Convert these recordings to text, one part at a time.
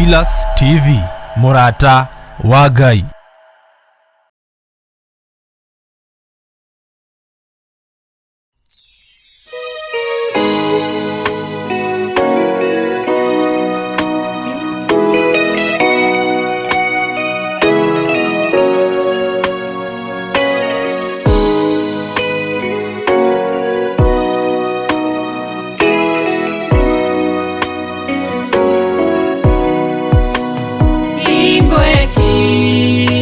Philas TV Murata Wagai. Ibweki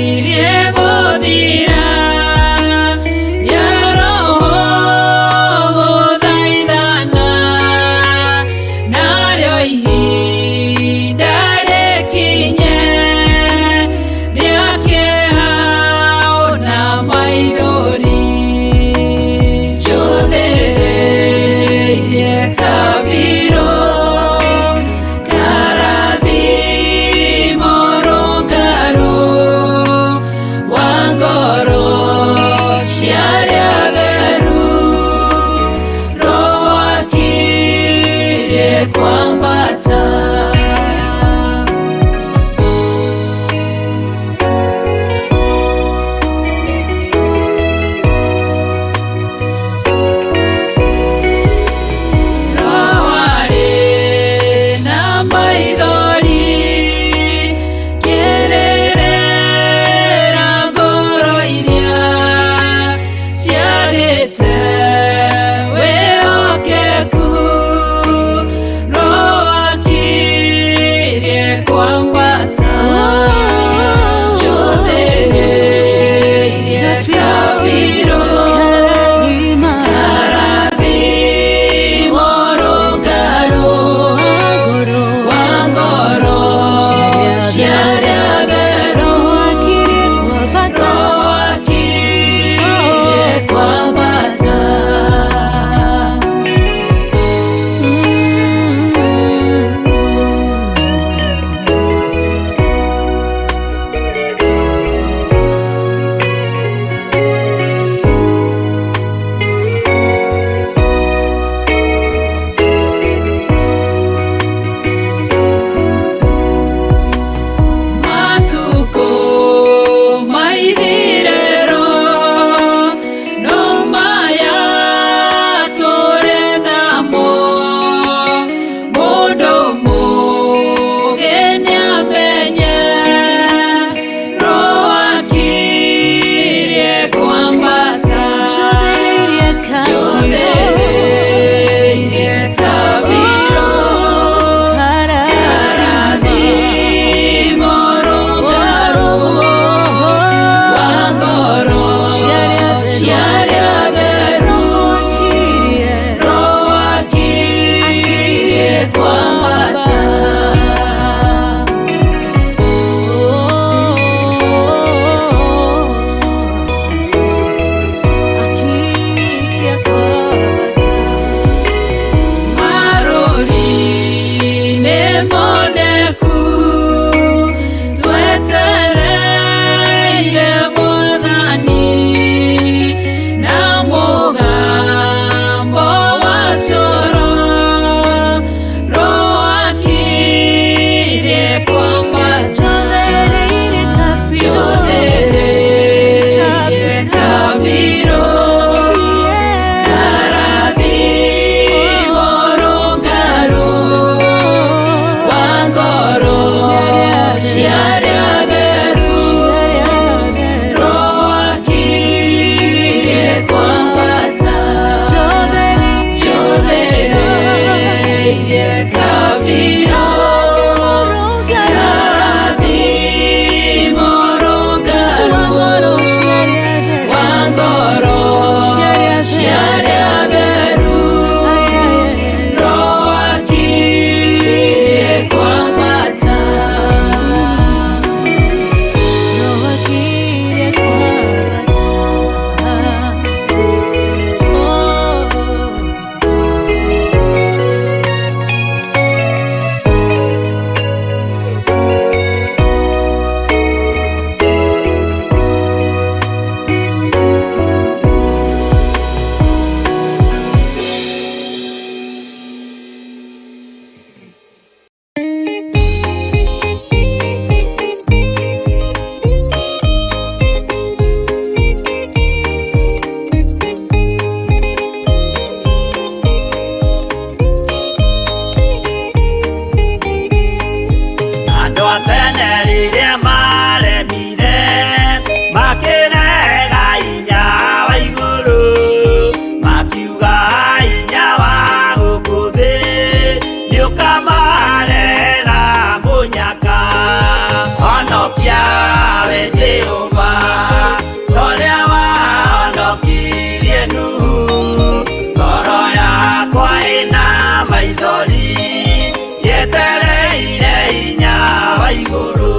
wa iguru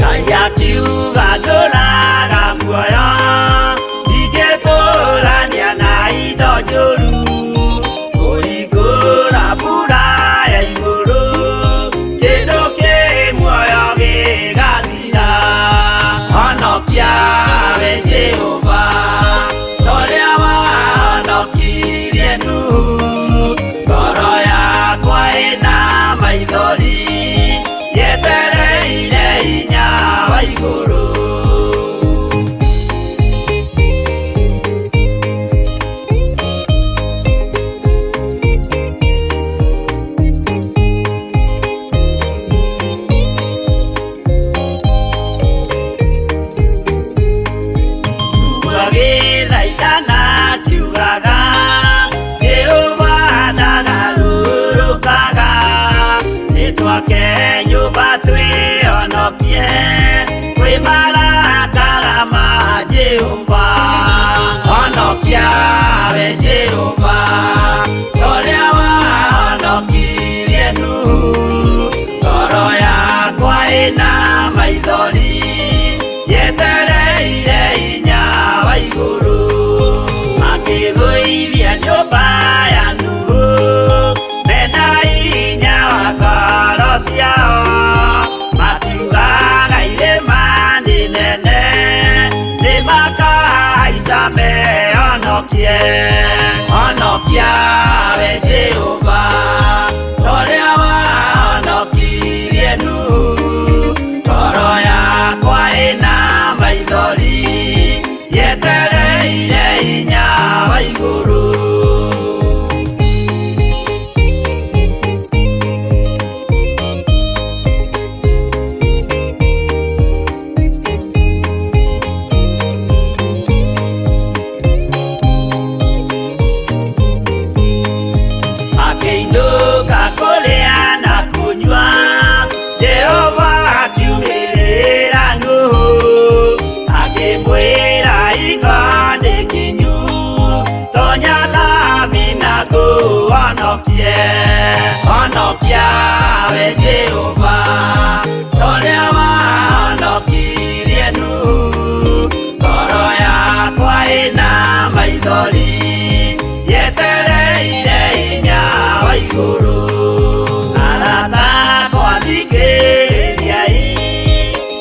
Ngai akiuga ndũraga muoyo ndingĩkũrania na indo njũru kũhingũra mbura ya igũrũ kĩndũ kĩ muoyo gĩgathira honokia we Jehova ũrĩa wahonokirie Nuhu ngoro yakwa ĩna maithori yetereire hinya wa igũrũ Nyumba twĩhonokie kwĩ marakara ma Jehova honokia we Jehova ũrĩa wahonokirie Nuhu ngoro yakwa ĩna maithori yetereire hinya wa igũrũ akĩgũithia nyũmba ya Nuhu mena hinya wa ngoro ciao makiugaga irĩma nĩ nene nĩmakahaica mehonokie honokia we Jehova ũrĩa wahonokirie Nuhu ngoro yakwa ĩna maithori yetereire hinya wa igũrũ honokia we Jehova ũrĩa wahonokirie Nuhu ngoro yakwa ĩna maithori yetereire hinya wa igũrũ arata akwa thikĩrĩriai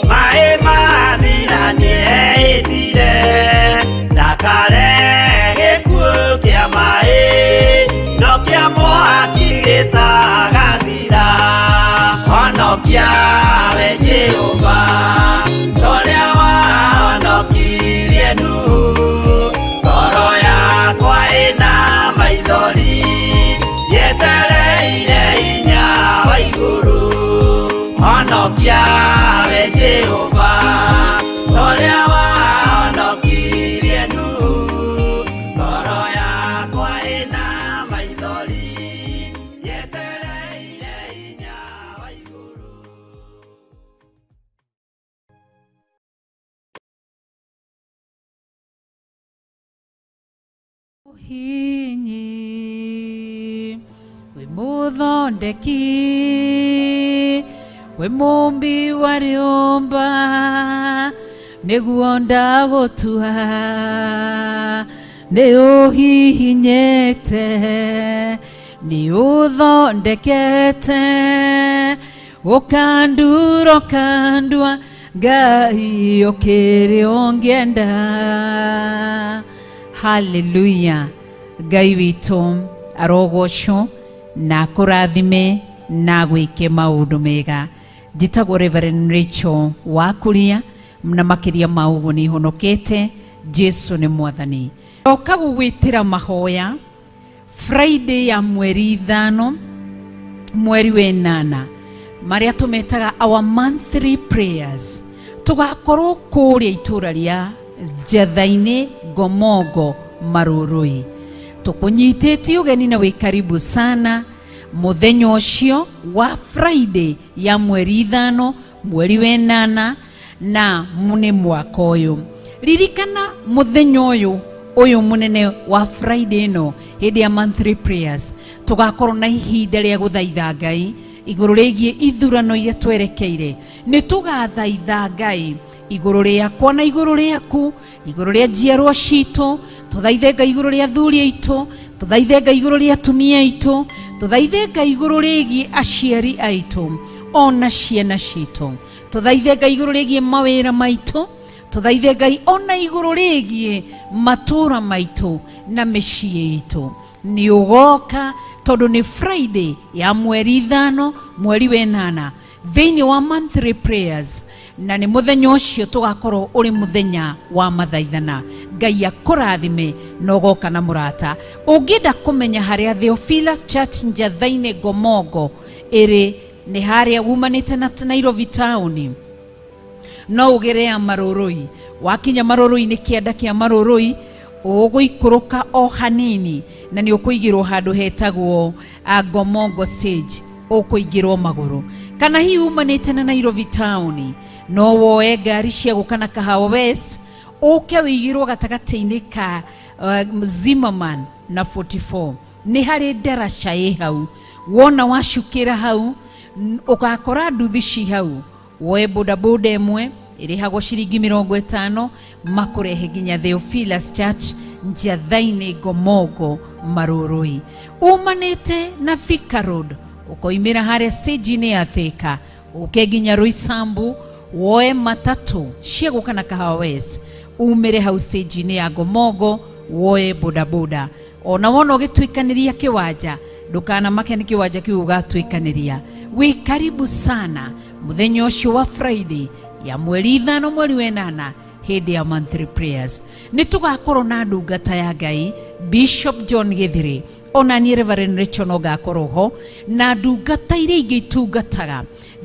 maĩ mathira nĩehĩtire ndakare gĩkuũ kĩa maĩ no kĩa mwaki gĩtagathira honokia we Jehova ũrĩa wahonokirie Nuhu ngoro yakwa ĩna maithori yetereire hinya wa igũrũ honokia we Jehova ũrĩa wahonokirie Nuhu ngoro yakwa ĩna maithori yetereire hinya wa igũrũ Hinyi we muthondeki we mumbi wa rĩũmba nĩguo ndagũtua nĩ ũhihinyĩte nĩ ũthondekete ũkandura ũkandua Ngai ũkĩrĩ ũngĩenda. Hallelujah. Ngai witũ arogocwo na kũrathime na gwĩke maũndũ mega. Njĩtagwo Reverend Rachel Wakuria na makĩria ma ũguo nĩ honokete. Jesu nĩ mwathani. Oka gũgwĩtĩra mahoya Friday ya mweri 5 mweri wa 8 marĩa tũmetaga our monthly prayers. Tugakorwo kũrĩa itũra rĩa Njathainĩ Ngomongo Marũrũi. Tukunyitĩtie ũgeni na wĩ karibu sana mũthenya ũcio wa Friday ya mweri 5 mweri wa 8 na mune mwaka ũyũ. Ririkana mũthenya ũyũ munene wa Friday no hĩndĩ ya monthly prayers tugakorwo na ihinda rĩa gũthaitha Ngai iguru rigie ithurano iria twerekeire. Ni tugathaitha Ngai iguru riakwa na iguru riaku, iguru ria njiarwa citu, tuthaithe Ngai iguru ria athuri aitu, tuthaithe Ngai iguru ria atumia aitu, tuthaithe Ngai iguru rigie aciari aitu ona ciana citu, tuthaithe Ngai iguru rigie mawira maitu, tuthaithe Ngai ona iguru rigie matura maitu na micii itu. Ni ugoka tondu ni Friday ya mweri 5 mweri wa 8 thiini wa monthly prayers, na ni muthenya ucio tugakorwo uri muthenya wa mathaithana. Ngai akurathime no goka na murata. Ungida kumenya haria Theophilus Church Njathaine Gomongo iri ni haria umanite na Nairobi town, no ugerea Maroroi. Wakinya Maroroi ni kianda kia Maroroi, uguikuruka o hanini na ni ukuigirwo handu hetagwo Gomongo stage, ukuigirwo maguru. Kana hi umanite na Nairobi town, no woe ngari cia gukana Kahawa West, uke wigirwo gatagati-ini ka Zimmerman na 44. Ni hari ndaraca i hau. Wona wacukira hau ukakora nduthi ci hau, woe bodaboda emwe irihagwo ciringi 50 makurehe nginya Theophilus Church Njathaine Gomongo Maroroi. Umanite na Thika Road, ukoimira haria stage-ini ya Thika, uke nginya Roysambu, woe matatu cia gukana Kahawa West, umire hau stage-ini ya Gomongo, woe bodaboda. Ona wona ugitwikaniria kiwanja, ndukana make ni kiwanja kiu ugatwikaniria. Wi karibu sana muthenya ucio wa Friday ya mweri 5 mweri wa 8 hindi ya monthly prayers. Ni tugakorwo na ndungata ya Ngai Bishop John Githiri, ona ni Reverend Rachel nogakorwo ho, na ndungata iria ingĩ itungataga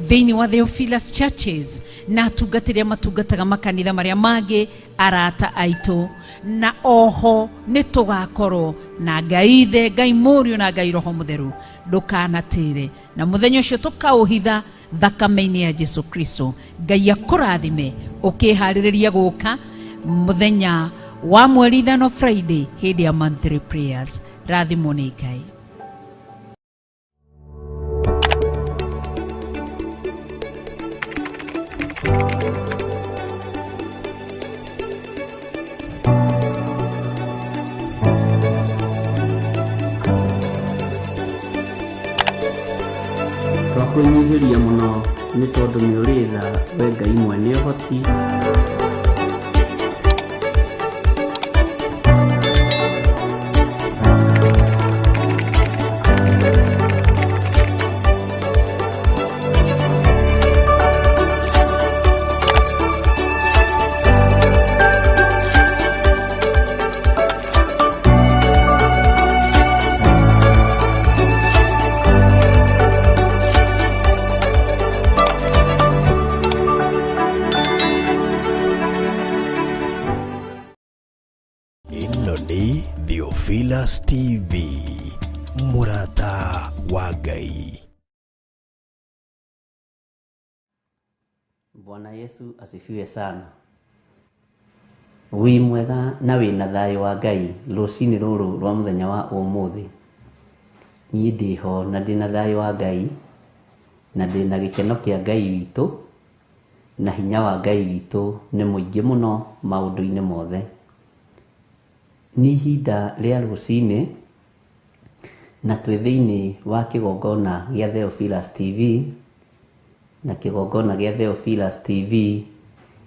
thiini wa Theophilus Churches, na tungatiria matungataga makanitha maria mangĩ arata aitu. Na oho ni tugakorwo na Ngai Ithe, Ngai Mũriũ na Ngai Roho Mũtheru. Ndukanatire na muthenya ucio tukauhitha thakame-ini ya Jesu Kristo. Ngai akurathime ukihaririria guka muthenya wa mweri 5 Friday hindi ya monthly prayers. Rathimo ni Ngai. Twakunyihiria muno ni tondu ni uritha we Ngai mwene uhoti. Theophilus TV, murata wa Ngai. Bwana Yesu asifiwe sana. Wi mwega na wina thayo wa Ngai rucini ruru rwa muthenya wa umuthi. Ni ndiho na ndina thayo wa Ngai, na ndina gikeno kia Ngai witu, na hinya wa Ngai witu ni muingi muno maundu-ini mothe. Ni ihinda ria rucini na twi thiini wa kigongona gia Theophilus TV, na kigongona gia Theophilus TV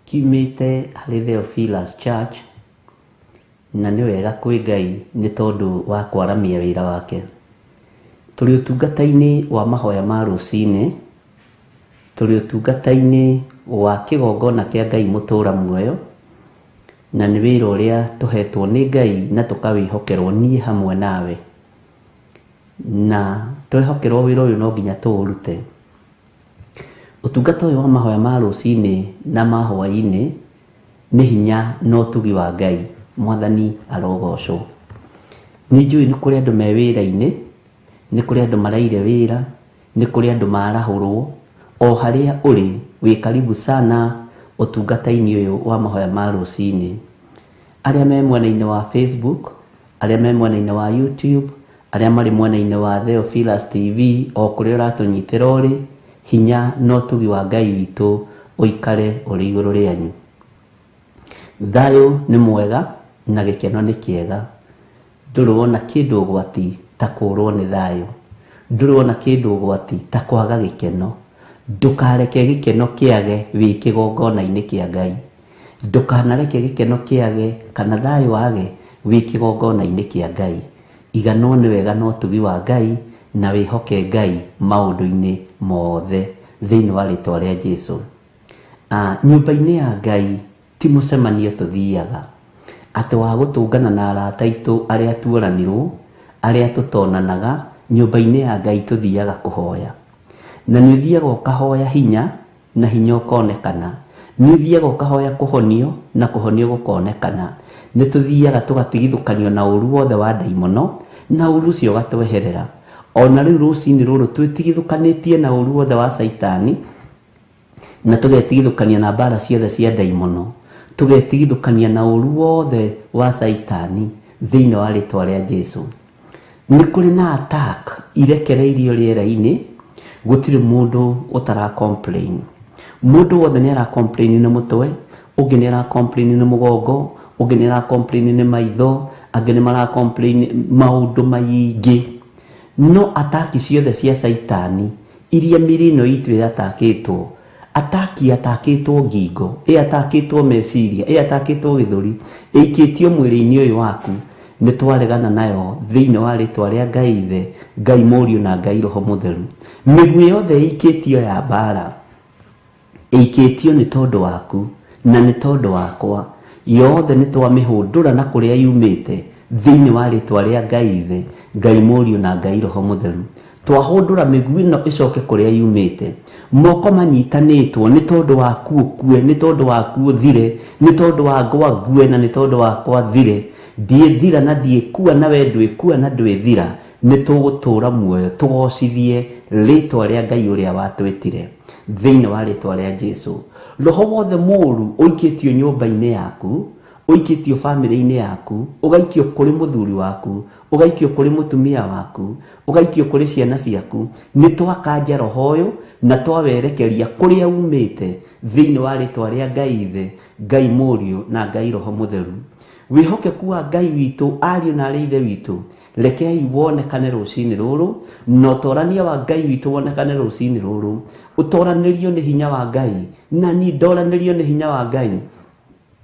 kiumite hari Theophilus Church, na ni wega kwi Ngai ni tondu wa kwaramia wira wake. Turi utungata-ini wa mahoya ma rucini, turi utungata-ini wa kigongona kia Ngai mutura muoyo, na ni wira uria tuhetwo ni Ngai na tukawihokerwo nie hamwe nawe, na twehokerwo wira uyu no nginya tuurute. Utungata uyu wa mahoya ma rucini na mahwa-ini ni hinya no tugi wa Ngai. Mwathani arogocwo. Ni njui ni kuri andu me wira-ini, ni kuri andu maraire wira, ni kuri andu marahurwo. O haria uri wi karibu sana utungata-ini uyu wa mahoya ma rucini. Aria me mwena-ini wa Facebook, aria me mwena-ini wa YouTube, aria mari mwena-ini wa Theophilus TV o kuria uratunyitira uri hinya no tugi wa Ngai witu uikare uri iguru rianyu. Thayo ni mwega na gikeno ni kiega. Ndurona kindu gwati ta kurwo ni thayo. Ndurona kindu gwati ta kwaga gikeno. Ndukareke gikeno kiage wi kigongona-ini kia Ngai. Ndukanareke gikeno kiage kana thayo wage wi kigongona-ini kia Ngai. Igano ni wega no tugi wa Ngai na wihoke Ngai maundu-ini mothe thiini wa ritwa ria Jesu. Nyumba-ini ya Ngai ti mucemanio tuthiaga ati wa gutungana na arata aitu aria tuoranirwo aria tutonanaga. Nyumba-ini ya Ngai tuthiaga kuhoya na ni thiaga ukahoya hinya na hinya ukonekana. Ni thiaga ukahoya kuhonio na kuhonio gukonekana. Ni tuthiaga tugatigithukanio na uru wothe wa daimono na uru ucio ugatweherera. Ona riu rucini ruru twitigithukanitie na uru wothe wa saitani na tugetigithukania na mbara ciothe cia daimono. Tugetigithukania na uru wothe wa saitani thiini wa ritwa ria Jesu. Ni kuri na attack irekereirio riera-ini. Gutiri mundu utara complain. Mundu wothe ni ara complain ni mutwe, ungi ni ara complain ni mugongo, ungi ni ara complain ni maitho, angi ni mara complain maundu maingi. No attack ciothe cia saitani iria mirino itu yatakitwo. Atakitwo ngingo, atakitwo meciria, atakitwo githuri, ikitio mwiri-ini uyu waku ni twaregana nayo thiini wa ritwa ria Ngai Ithe, Ngai Muriu na Ngai Roho Mutheru. Miguu yothe ikitio ya bara ikitio ni tondu waku na ni tondu wakwa. Yothe ni twamihundura na kuria yumite thiini wa ritwa ria Ngai Ithe, Ngai Muriu na Ngai Roho Mutheru. Twahundura miguu ino icoke kuria yumite. Moko manyitanitwo ni tondu waku ukue, ni tondu waku uthire, ni tondu wakwa ngue na ni tondu wakwa thire. Ndiethira na ndiekua na we ndwikua na ndwithira. Ni tugutura muoyo tugocithie ritwa ria Ngai uria watwitire thiini wa ritwa ria Jesu. Roho wothe muru uikitio nyumba-ini yaku, uikitio family-ini yaku, ugaikio kuri muthuri waku, ugaikio kuri mutumia waku, ugaikio kuri ciana ciaku, ni twakanja roho uyu na twawerekeria kuria umite thiini wa ritwa ria Ngai Ithe, Ngai Muriu na Ngai Roho Mutheru. Wihokeku wa Ngai witu ariu na ari ithe witu rekei wonekane rucini ruru, na utorania wa Ngai witu wonekane rucini ruru. Utoranirio ni hinya wa Ngai na ni ndoranirio ni hinya wa Ngai.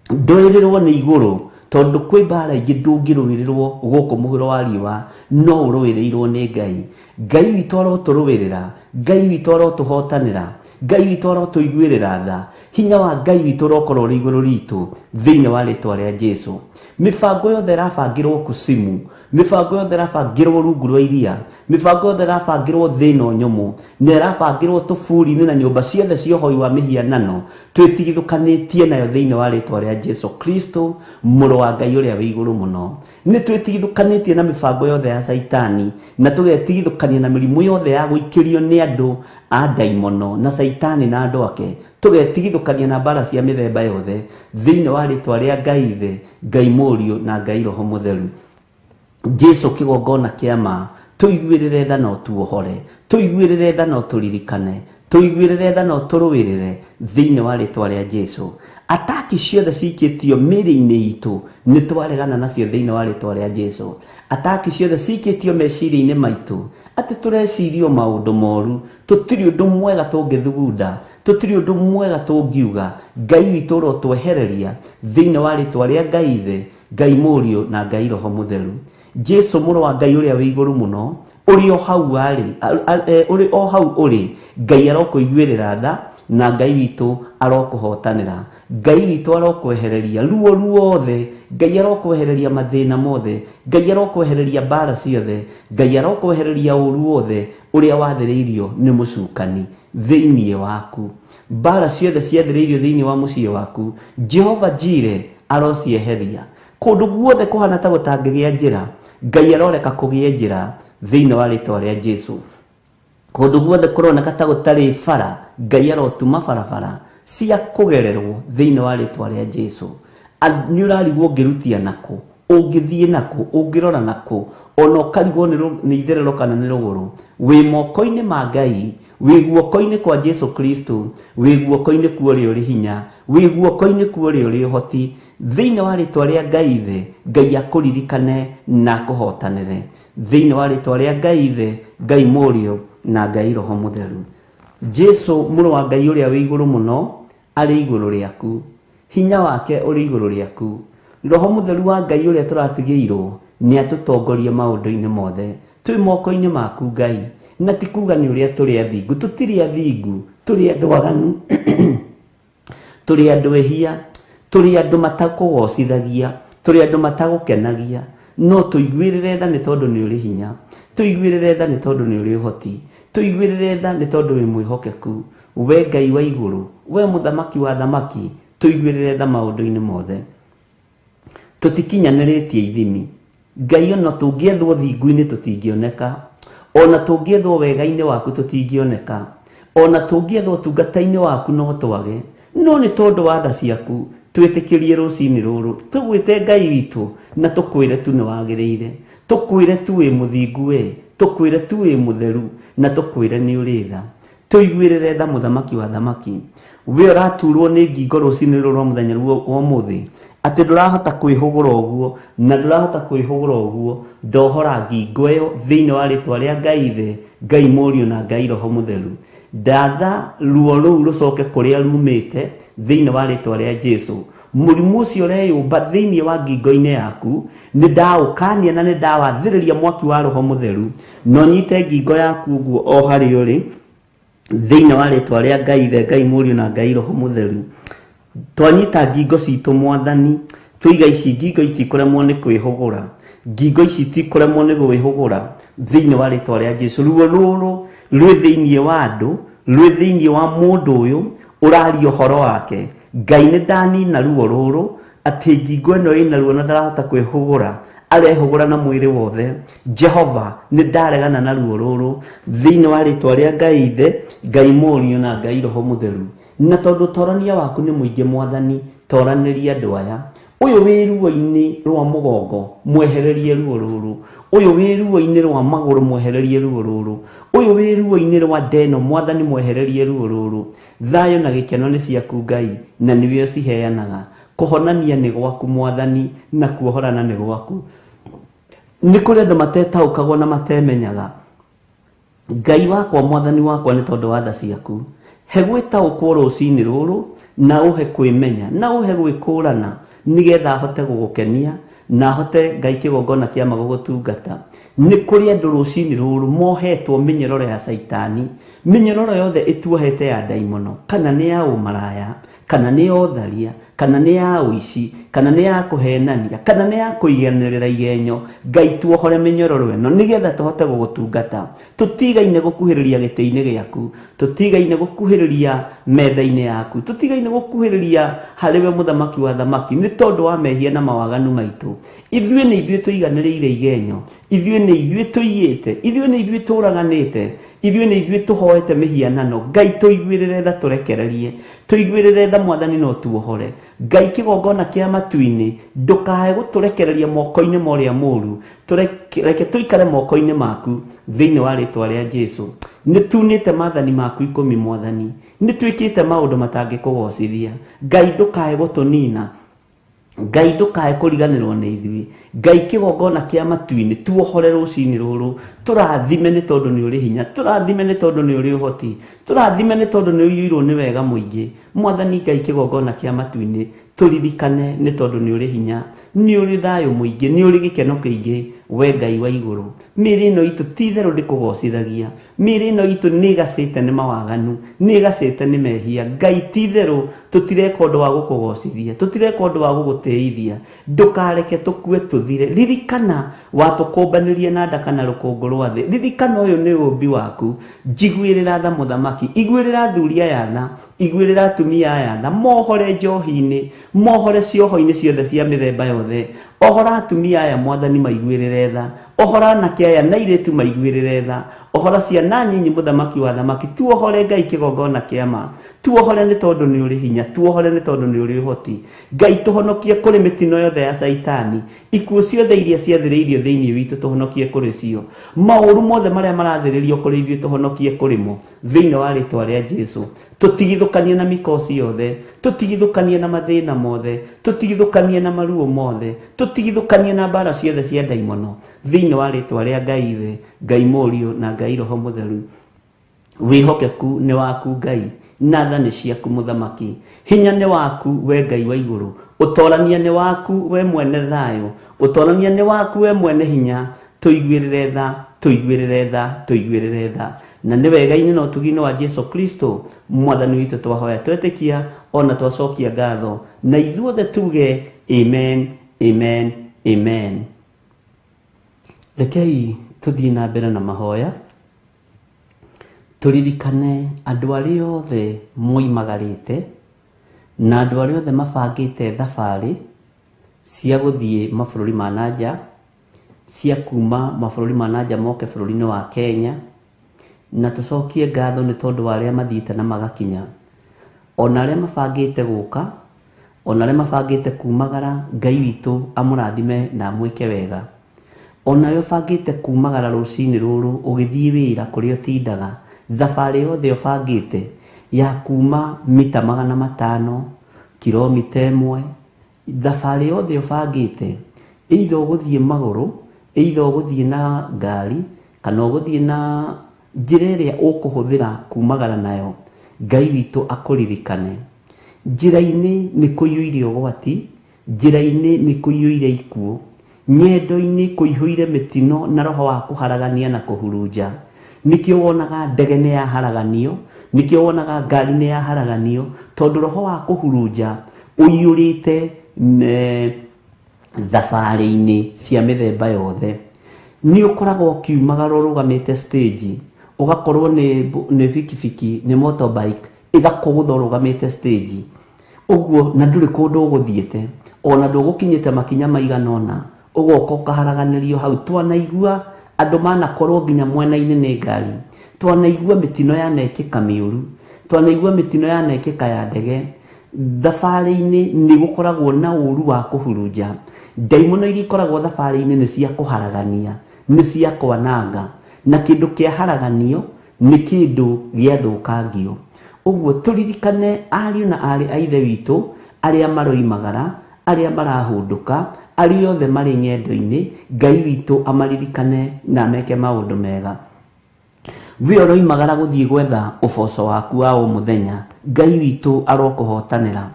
Ndoerirwo ni iguru tondu kwi mbara ingi ndungiruwirirwo guku muhuro wa riwa, no uruwirirwo ni Ngai. Ngai witu aroturuwirira, Ngai witu arotuhotanira, Ngai witu arotuiguirira tha. Hinya wa Ngai witu rokorwo ri iguru ritu thiini wa ritwa ria Jesu. Mibango yothe rabangirwo kusimu, mibango yothe rabangirwo rungu rwa iria, mibango yothe rabangirwo thino nyomu, ne rabangirwo tufuri-ini na nyumba ciothe cia uhoi wa mihianano, twitigithukanitie nayo thiini wa ritwa ria Jesu Kristo, muru wa Ngai uria wi iguru muno. Ni twitigithukanitie na mibango yothe ya saitani na tugetigithukania na mirimu yothe ya guikirio ni andu a daimono na saitani na andu ake. Tugetigithukania na mbara cia mithemba yothe thiini wa ritwa ria Ngai Ithe, Ngai Muriu na Ngai Roho Mutheru. Jesu kigongona kiama, tuiguirire tha no tuohore, tuiguirire tha no turirikane, tuiguirire tha no turuwirire thiini wa ritwa ria Jesu. Ataki ciothe cikitio miri-ini itu ni twaregana nacio thiini wa ritwa ria Jesu. Ataki ciothe cikitio meciria-ini maitu ati turecirio maundu moru, tutiri undu mwega tungithugunda, tutiri undu mwega tungiuga. Ngai witu urotwehereria thiini wa ritwa ria Ngai Ithe, Ngai Muriu na Ngai Roho Mutheru. Jesu muru wa Ngai uria wi iguru muno, uri o hau uri o hau uri, Ngai arokuiguirira tha na Ngai witu arokuhotanira. Ngai witu arokwehereria ruo ruothe, Ngai arokwehereria mathina mothe, Ngai arokwehereria mbara ciothe, Ngai arokwehereria uru wothe uria wathiriirio ni mucukani thiini waku. Mbara ciothe ciathiriirio thiini wa mucii waku, Jehova Jire arocieheria. Kundu guothe kuhana ta gutangigia njira, Ngai aroreka kugia njira thiini wa ritwa ria Jesu. Kundu guothe kuroneka ta gutari bara, Ngai arotuma barabara cia kugererwo thiini wa ritwa ria Jesu. Ni urarigwo ngirutia nako, ungithie nako, ungirora nako, ona ũkarigwo nĩ itherero kana nĩ rũgũrũ, wĩ moko-inĩ ma Ngai, wĩ guoko-inĩ kwa Jesu Kristo, wĩ guoko-inĩ kwa ũrĩa ũrĩ hinya, wĩ guoko-inĩ kwa ũrĩa ũrĩ ũhoti. Thĩinĩ wa rĩtwa rĩa Ngai Ithe, Ngai akũririkane na akũhotanĩre. Thĩinĩ wa rĩtwa rĩa Ngai Ithe, Ngai Mũriũ na Ngai Roho Mũtheru. Jesu mũrũ wa Ngai ũrĩa wĩ igũrũ mũno arĩ igũrũ rĩaku, hinya wake ũrĩ igũrũ rĩaku. Roho Mũtheru wa Ngai ũrĩa tũratigĩirwo nĩ atũtongorie maũndũ-inĩ mothe. Twĩ moko-inĩ maku Ngai, na ti kuga nĩ ũrĩa tũrĩ athingu, tũtirĩ athingu, tũrĩ andũ aganu, tũrĩ andũ ehia, tũrĩ andũ matakũgocithagia, tũrĩ andũ matagũkenagia, no tũiguĩrĩre tha nĩ tondũ nĩ ũrĩ hinya, tũiguĩrĩre tha nĩ tondũ nĩ ũrĩ ũhoti, tũiguĩrĩre tha nĩ tondũ wĩ mwĩhokeku. We Ngai wa igũrũ, we mũthamaki wa thamaki, tũiguĩrĩre tha maũndũ-inĩ mothe. Tũtikinyanĩrĩtie ithimi. Ngai ona tũngĩethwo thingu-inĩ tũtingĩoneka, ona tũngĩethwo wega-inĩ waku tũtingĩoneka, ona tũngĩethwo tungata-inĩ waku no twage, no nĩ tondũ wa tha ciaku twĩtĩkĩrie rũcinĩ rũrũ tũgwĩte Ngai witũ na tũkwĩre tu nĩ wagĩrĩire, tũkwĩre tu wĩ mũthingu we, tũkwĩre tu wĩ mũtheru, na tũkwĩre nĩ ũrĩ tha. Tũiguĩrĩre tha mũthamaki wa thamaki, we ũraturwo nĩ ngingo rũcinĩ rũrũ rwa mũthenya wa ũmũthĩ, atĩ ndũrahota kwĩhũgũra ũguo na ndũrahota kwĩhũgũra ũguo. Ndohora ngingo ĩyo thĩinĩ wa rĩtwa rĩa Ngai Ithe, Ngai Mũriũ na Ngai Roho Mũtheru. Ndatha ruo rũu rũcoke kũrĩa rumĩte thĩinĩ wa rĩtwa rĩa Jesu. Mũrimũ ũcio ũreyũmba thĩinĩ wa ngingo-inĩ yaku nĩ ndaũkania na nĩ ndawathĩrĩria mwaki wa Roho Mũtheru, no nyite ngingo yaku ũguo o harĩa ũrĩ thĩinĩ wa rĩtwa rĩa Ngai Ithe, Ngai Mũriũ na Ngai Roho Mũtheru. Twanyita ngingo citũ Mwathani, tũiga ici ngingo itikũremwo nĩ kwĩhũgũra, ngingo ici itikũremwo nĩ kwĩhũgũra thĩinĩ wa rĩtwa rĩa Jesu. Ruo rũrũ rwĩ thĩinĩ wa andũ, rwĩ thĩinĩ wa mũndũ ũyũ ũraria ũhoro wake. Ngai nĩ ndanina ruo rũrũ, atĩ ngingo ĩno ĩna ruo na ndarahota kwĩhũgũra, arehũgũra na mwĩrĩ wothe. Jehova nĩ ndaregana na ruo rũrũ thĩinĩ wa rĩtwa rĩa Ngai Ithe, Ngai Mũriũ na Ngai Roho Mũtheru. Na tondũ ũtorania waku nĩ mũingĩ Mwathani, toranĩria andũ aya. Ũyũ wĩ ruo-inĩ rwa mũgongo, mwehererie ruo rũrũ. Ũyũ wĩ ruo-inĩ rwa magũrũ, mwehererie ruo rũrũ. Ũyũ wĩ ruo-inĩ rwa ndeno, Mwathani mwehererie ruo rũrũ. Thayũ na gĩkeno nĩ ciaku Ngai, na nĩwe ciheanaga. Kũhonania nĩ gwaku Mwathani, na kuohorana nĩ gwaku. Nĩ kũrĩ andũ matetaũkagwo na matemenyaga. Ngai wakwa, Mwathani wakwa, nĩ tondũ wa tha ciaku, he gwĩtaũkwo rũcinĩ rũrũ, na ũhe kwĩmenya, na ũhe gwĩkũrana, nĩgetha hote gũgũkenia na hote Ngai kĩgongona kĩa ma gũgũtungata. Nĩ kũrĩ andũ rũcinĩ rũrũ mohetwo mĩnyororo ya Saitani, mĩnyororo yothe ĩtuohete ya ndaimono, kana nĩ ya ũmaraya, kana nĩ ya ũtharia, kana nĩ ya ũici, kana nĩ ya kũhenania, kana nĩ ya kũiganĩrĩra igenyo. Ngai tuohore mĩnyororo ĩno nĩgetha tũhote gũgũtungata. Tũtigaine gũkuhĩrĩria gĩtĩ-inĩ gĩaku, tũtigaine gũkuhĩrĩria metha-inĩ yaku, tũtigaine gũkuhĩrĩria harĩwe mũthamaki wa thamaki, nĩ tondũ wa mehia na mawaganu maitũ. Ithuĩ nĩ ithuĩ tũiganĩrĩire igenyo, ithuĩ nĩ ithuĩ tũiyĩte, ithuĩ nĩ ithuĩ tũraganĩte, ithuĩ nĩ ithuĩ tũhoete mĩhianano. Ngai tũiguĩrĩre tha tũrekererie, tũiguĩrĩre tha Mwathani no tuohore. Ngai kĩgongona kĩa matu-inĩ ndũkae gũtũrekereria moko-inĩ ma ũrĩa mũũru, reke tũikare moko-inĩ maku thĩinĩ wa rĩtwa rĩa Jesu. Nĩ tunĩte maathani maku 10 Mwathani, nĩ twĩkĩte maũndũ matangĩkũgocithia. Ngai ndũkae gũtũnina, Ngai ndũkae kũriganĩrwo nĩ ithuĩ. Ngai kĩgongona kĩa matu-inĩ tuohore rũcinĩ rũrũ, tũrathime nĩ tondũ nĩ ũrĩ hinya, tũrathime nĩ tondũ nĩ ũrĩ ũhoti, tũrathime nĩ tondũ nĩ ũiyũirwo nĩ wega mũingĩ. Mwathani Ngai kĩgongona kĩa matu-inĩ, tũririkane nĩ tondũ nĩ ũrĩ hinya, nĩ ũrĩ thayũ mũingĩ, nĩ ũrĩ gĩkeno kĩingĩ, we Ngai wa igũrũ. Mĩĩrĩ ĩno itũ ti itherũ ndĩkũgocithagia, mĩĩrĩ ĩno itũ nĩ ĩgacĩte nĩ mawaganu, nĩ ĩgacĩte nĩ mehia. Ngai ti itherũ tũtireka ũndũ wa gũkũgocithia, tũtireka ũndũ wa gũgũtĩithia. Ndũkareke tũkue tũthire. Ririkana watũkũmbanĩrie na nda kana rũkũngũ rwa thĩ. Ririkana ũyũ nĩ ũmbi waku. Njiguĩrĩra tha mũthamaki, iguĩrĩra athuri aya tha, iguĩrĩra atumia aya tha, mohore njohi-inĩ, mohore cioho-inĩ ciothe cia mĩthemba yothe. Ohora atumia aya Mwathani maiguĩrĩre tha, ohora na kiaya na iretu maiguirire tha ohora ciana nyinyi muthamaki wa thamaki tuohore Ngai kigongona kiama tuohore ni tondu ni uri hinya tuohore ni tondu ni uri hoti Ngai tuhonokie kuri mitino yothe ya saitani ikuo ciothe iria ciathiriirio thiini witu tuhonokie kuri cio mauru mothe maria marathiririo kuri ithuĩ tuhonokie kuri mo thiini wa ritwa ria Jesu tutigithukanie na mikosi yothe tutigithukanie na mathina mothe tutigithukanie na maruo mothe tutigithukanie na mbara ciothe cia daimono thiini wa ritwa ria Ngai ithe Ngai Mũriũ na Ngai Roho Mũtheru wihokeku ni waku Ngai na tha ni ciaku muthamaki hinya ni waku we Ngai wa iguru utorania ni waku we mwene thayo utorania ni waku we mwene hinya tuiguirire tha na ni wega-ini na utugi-ini wa Jesu Kristo mwathani witu twahoya twetikia ona twacokia ngatho na ithuothe tuge amen amen amen. Rekei tuthie na mbere na mahoya turirikane andu aria othe moimagarite na andu aria othe mabangite thabari cia guthie mabururi ma nanja cia kuma mabururi ma nanja moke bururi-ini wa Kenya na tucokie ngatho ni tondu wa aria mathiite na magakinya ona aria mabangite guka ona aria mabangite kumagara Ngai witu amurathime na amwike wega ona yo bangite kumagara rucini ruru ugithie wira kuria utindaga thabari yothe ubangite ya kuma mita 500 kilomita 1 thabari yothe ubangite either uguthie maguru either uguthie na ngari kana uguthie na njira iria ukuhuthira kumagara nayo Ngai witu akuririkane njira-ini ni kuiyuire ugwati njira-ini ni kuiyuire ikuo nyendo-ini kuihuire mitino na roho wa kuharagania na kuhurunja nikio wonaga ndege ni ya haraganio nikio wonaga ngari ni ya haraganio tondu roho wa kuhurunja uiyurite thabari-ini cia mithemba yothe ni ukoragwo kiumagara urugamite stage ugakorwo ni vikifiki ni motorbike igakugutha urugamite stage uguo na nduri kundu uguthiete ona ndugukinyite makinya maiganona ugoka ukaharaganirio hau twanaigua andu manakorwo nginya mwena-ini ni ngari twanaigua mitino yanekika miuru twanaigua mitino yanekika ya ndege thabari-ini ni gukoragwo na uru wa kuhurunja daimono iria ikoragwo thabari-ini ni cia kuharagania ni cia kwananga na kindu kia haraganio ni kindu giathukangio uguo turirikane ariu na ari a ithe witu aria maroimagara aria marahunduka aria othe mari nyendo-ini Ngai witu amaririkane na meke maundu mega we oroimagara guthie gwetha uboco waku wa muthenya Ngai witu arokuhotanira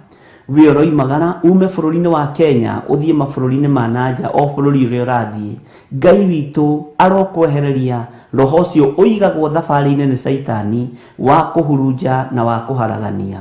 we oroimagara ume bururi-ini wa Kenya uthie mabururi-ini ma nanja o bururi uria urathie Ngai witu arokwehereria roho ucio uigagwo thabari-ini ni saitani wa kuhurunja na wa kuharagania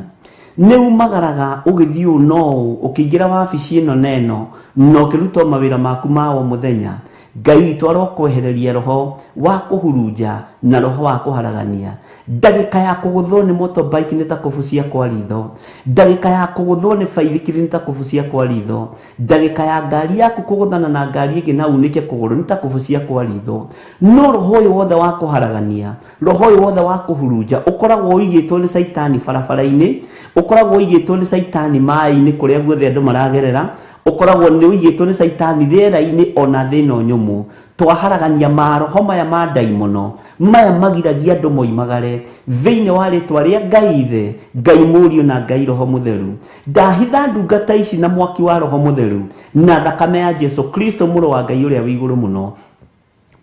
ni umagaraga ugithio no ukiingira wabici ino neno no kiruto mawira maku ma o muthenya Ngai witu arokwehereria roho wa kuhurunja na roho wa kuharagania ndagika ya kuguthwo ni motorbike ni ta kubucia kwa ritho ndagika ya kuguthwo ni baithikiri ni ta kubucia kwa ritho ndagika ya ngari yaku kuguthana na ngari ingi na unike kuguru ni ta kubucia kwa ritho no roho uyu wothe wa kuharagania roho uyu wothe wa kuhurunja ukoragwo uigitwo ni saitani barabara-ini ukoragwo uigitwo ni saitani mai-ini kuria guothe andu maragerera ukoragwo ni uigitwo ni saitani riera-ini ona thina nyumu twaharagania maroho maya ma daimono maya magiragia andu moimagare thiini wa ritwa ria Ngai ithe Ngai Mũriũ na Ngai Roho Mũtheru ndahitha ndungata ici na mwaki wa Roho Mũtheru na thakame ya Jesu Kristo mũrũ wa Ngai uria wi iguru muno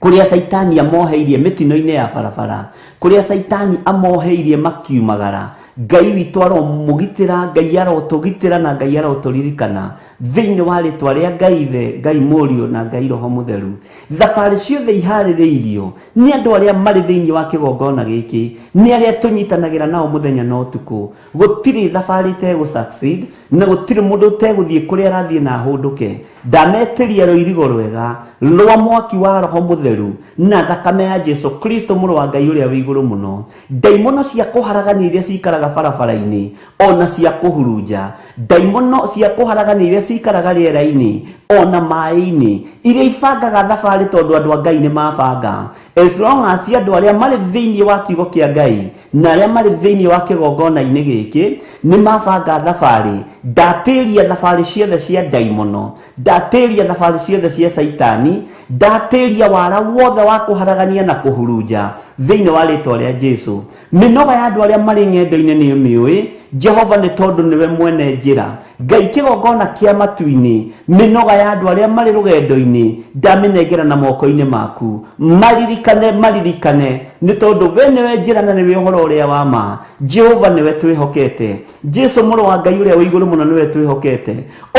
kuria saitani amoheirie mitino-ini ya barabara kuria saitani amoheirie makiumagara Ngai witu aromugitira Ngai arotugitira na Ngai aroturirikana thiini wa ritwa ria Ngai ithe Ngai Mũriũ na Ngai Roho Mũtheru thabari ciothe ihaririirio ni andu aria mari thiini wa kigongona giki ni aria tunyitanagira nao muthenya na utuku gutiri thabari te gu succeed na gutiri mundu te guthie kuria arathie na hunduke ndametiria roirigo rwega rwa mwaki wa Roho Mũtheru na thakame ya Jesu Kristo mũrũ wa Ngai uria wi iguru muno daimono cia kuharagania iria cikaraga barabara-ini ona cia kuhurunja daimono cia kuharagania iria cikaraga rĩera-inĩ ona maĩ-inĩ iria ibangaga thabarĩ tondũ andũ a Ngai nĩ mabanga. As long as andũ arĩa marĩ thĩinĩ wa kiugo kĩa Ngai na arĩa marĩ thĩinĩ wa kĩgongona-inĩ gĩkĩ nĩ mabanga thabarĩ, ndatĩria thabarĩ ciothe cia ndaimono, ndatĩria thabarĩ ciothe cia Saitani, ndatĩria wara wothe wa kũharagania na kũhurunja thĩinĩ wa rĩtwa rĩa Jesũ. Mĩnoga ya andũ arĩa marĩ ng'endo-inĩ nĩ ũmĩũĩ, Jehova nĩ tondũ nĩwe mwene njĩra. Ngai kĩgongona kĩa matu-inĩ, mĩnoga ya andũ arĩa marĩ rũgendo-inĩ ndamĩnengera na moko-inĩ maku. Maririkane nĩ tondũ we nĩwe njĩra na nĩwe ũhoro ũrĩa wa ma. Jehova nĩwe twĩhokete, Jesũ mũrũ wa Ngai ũrĩa wĩ igũrũ mũno nĩwe twĩhokete.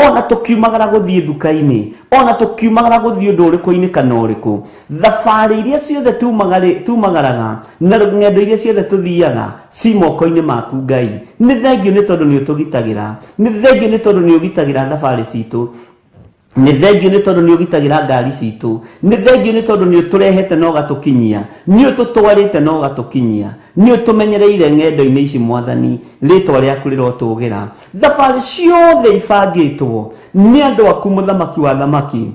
Ona tũkiumagara gũthiĩ nduka-inĩ, ona tũkiumagara gũthiĩ ũndũ ũrĩkũ-inĩ kana ũrĩkũ, thabarĩ iria ciothe tumagaraga na ng'endo iria ciothe tũthiaga ci moko-inĩ maku Ngai. Nĩ thengio nĩ tondũ nĩ ũtũgitagĩra, nĩ thengio nĩ tondũ nĩ ũgitagĩra thabarĩ citũ, nĩ thengio nĩ tondũ nĩ ũgitagĩra ngari citũ, nĩ thengio nĩ tondũ nĩ ũtũrehete na ũgatũkinyia, nĩ ũtũtwarĩte na ũgatũkinyia, nĩ ũtũmenyereire ng'endo-inĩ ici Mwathani, rĩtwa rĩaku rĩrotũgĩra. Thabarĩ ciothe ibangĩtwo nĩ andũ aku mũthamaki wa thamaki,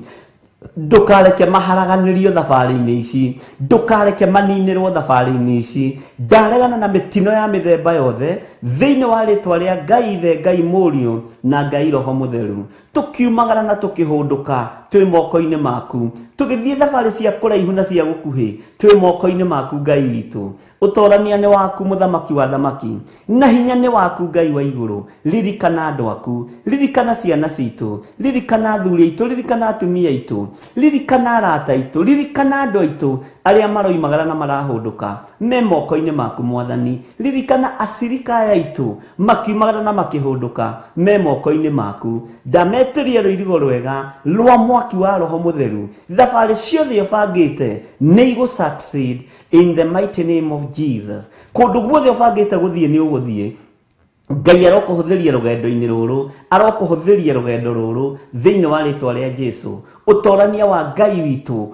ndukareke maharaganĩrio thabarĩ-inĩ ici, ndukareke maninĩrwo thabarĩ-inĩ ici. Ndaregana na mĩtino ya mĩthemba yothe thĩinĩ wa rĩtwa rĩa Ngai Ithe, Ngai Mũriũ na Ngai Roho Mũtheru. Tukiumagara na tukĩhũndũka twĩ moko-inĩ maku, tũgĩthiĩ thabarĩ cia kũraihu na cia gũkuhĩ twĩ moko-inĩ maku Ngai witũ. Ũtorania nĩ waku mũthamaki wa thamaki, na hinya nĩ waku Ngai wa igũrũ. Ririkana andũ aku, ririkana ciana citũ, ririkana athuri aitũ, ririkana atumia aitũ, ririkana arata aitũ, ririkana andũ aitũ arĩa maroimagara na marahũndũka me moko-inĩ maku Mwathani. Ririkana acirikaya aitũ makiumagara na makĩhũndũka me moko-inĩ maku. Ndametĩria rũirigo rwega rwa mwaki wa Roho Mũtheru. Thabarĩ ciothe ũbangĩte nĩ igũ succeed in the mighty name of Jesus. Kũndũ guothe ũbangĩte gũthiĩ nĩ ũgũthiĩ. Ngai arokũhũthĩria rũgendo-inĩ rũrũ, arokũhũthĩria rũgendo rũrũ thĩinĩ wa rĩtwa rĩa Jesũ. Ũtorania wa Ngai witũ,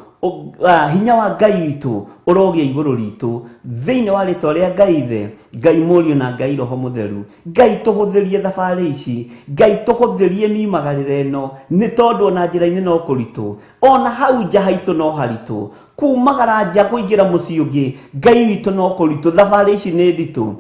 hinya wa Ngai witũ ũrogĩa igũrũ ritũ thĩinĩ wa rĩtwa rĩa Ngai Ithe, Ngai Mũriũ na Ngai Roho Mũtheru. Ngai tũhũthĩrie thabarĩ ici, Ngai tũhũthĩrie miumagarĩre ĩno, nĩ tondũ ona njĩra-inĩ no kũritũ, ona hau nja haitũ no haritũ, kumagara nja kũingĩra mũciĩ ũngĩ Ngai witũ no kũritũ. Thabarĩ ici nĩ nditũ,